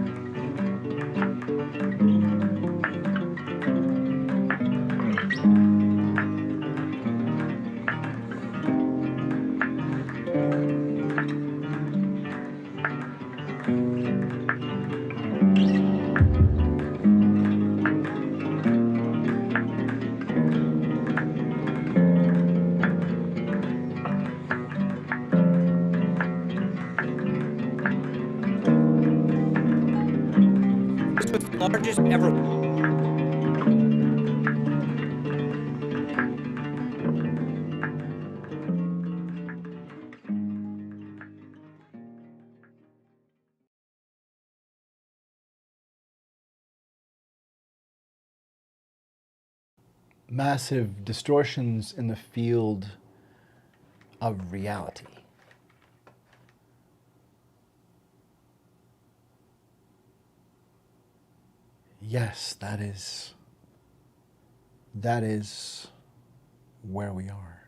This was the largest ever. Massive distortions in the field of reality. Yes, that is where we are.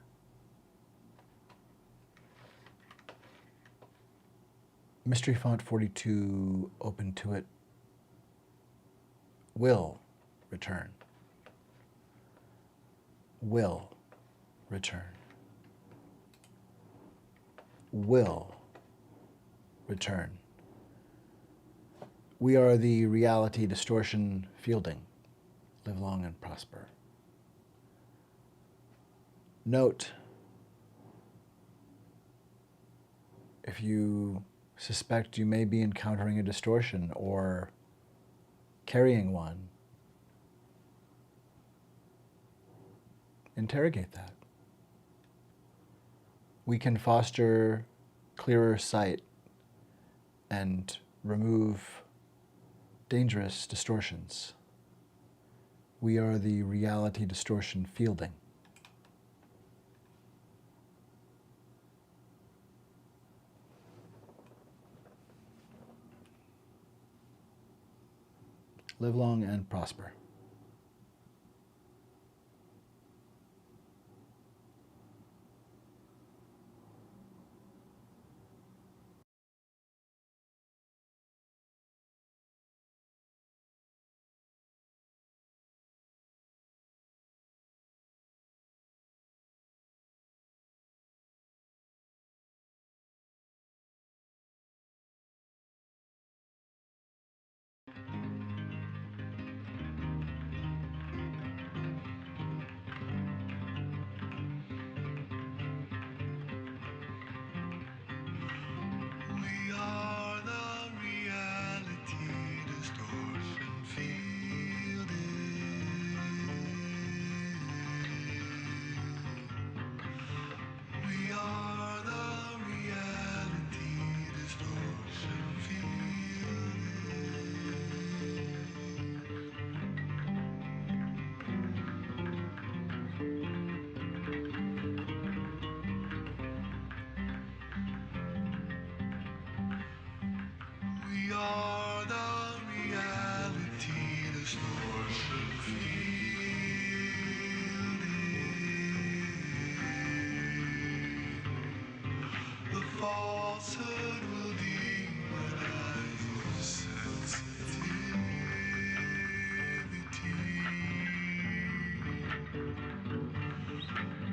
Mystery Font 42 Ope Intuit will return. Will return. Will return. We are the reality distortion fielding. Live long and prosper. Note, if you suspect you may be encountering a distortion or carrying one, interrogate that. We can foster clearer sight and remove dangerous distortions. We are the reality distortion fielding. Live long and prosper. We are the reality distortion fielding. We are the reality distortion fielding. We are the reality distortion fielding. The falsehood will demonize your sensitivity.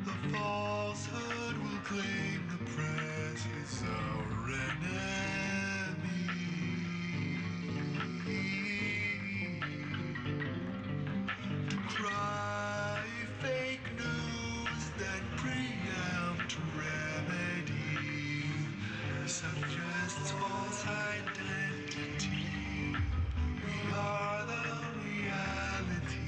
The falsehood will claim the press is our enemy. To cry fake news, then preempt remedy suggests false identity. We are the reality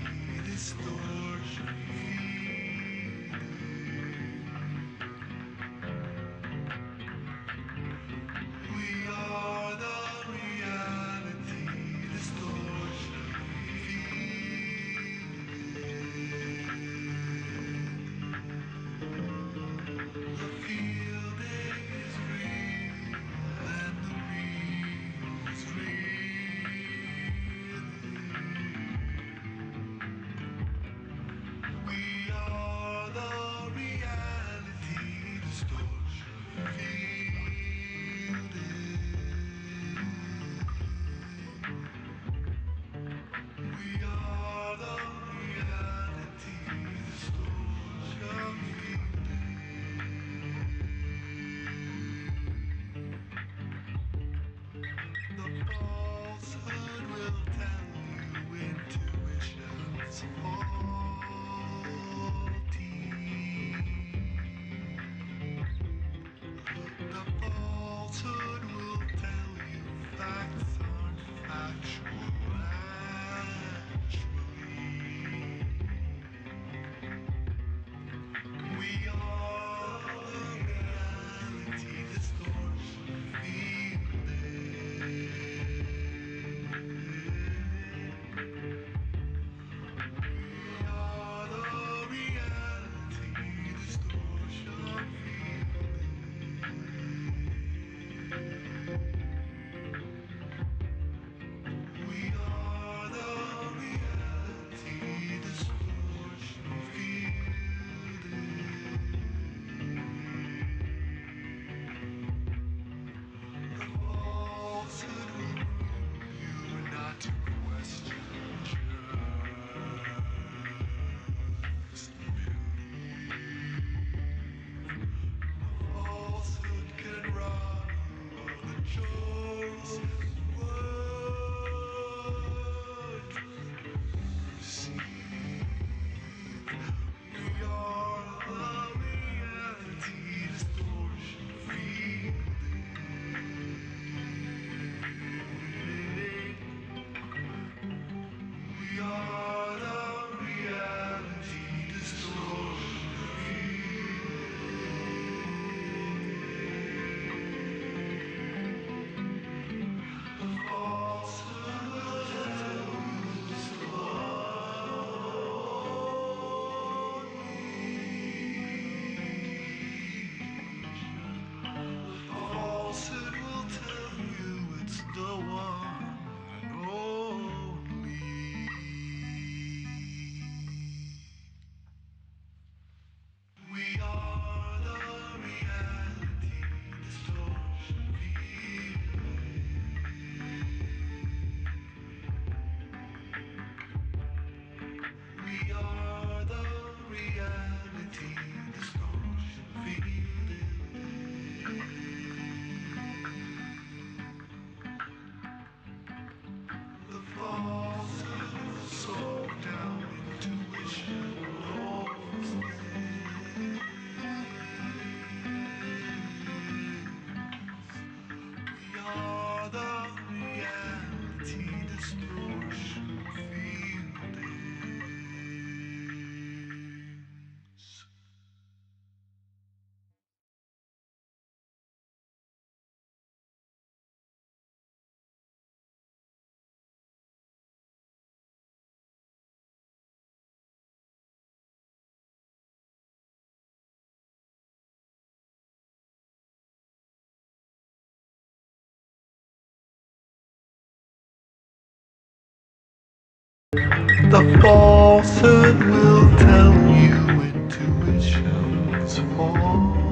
The falsehood will tell you intuition's faulty.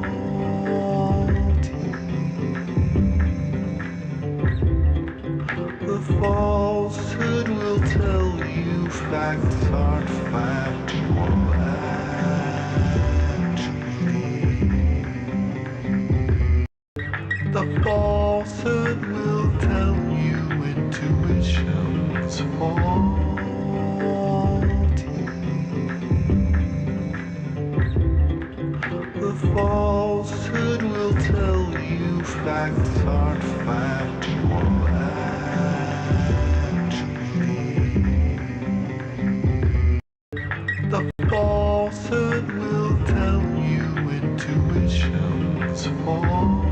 The falsehood will tell you facts aren't factual actually. The falsehood will tell you intuition's faulty. The falsehood will tell you facts aren't factual actually. The falsehood will tell you intuition's faulty.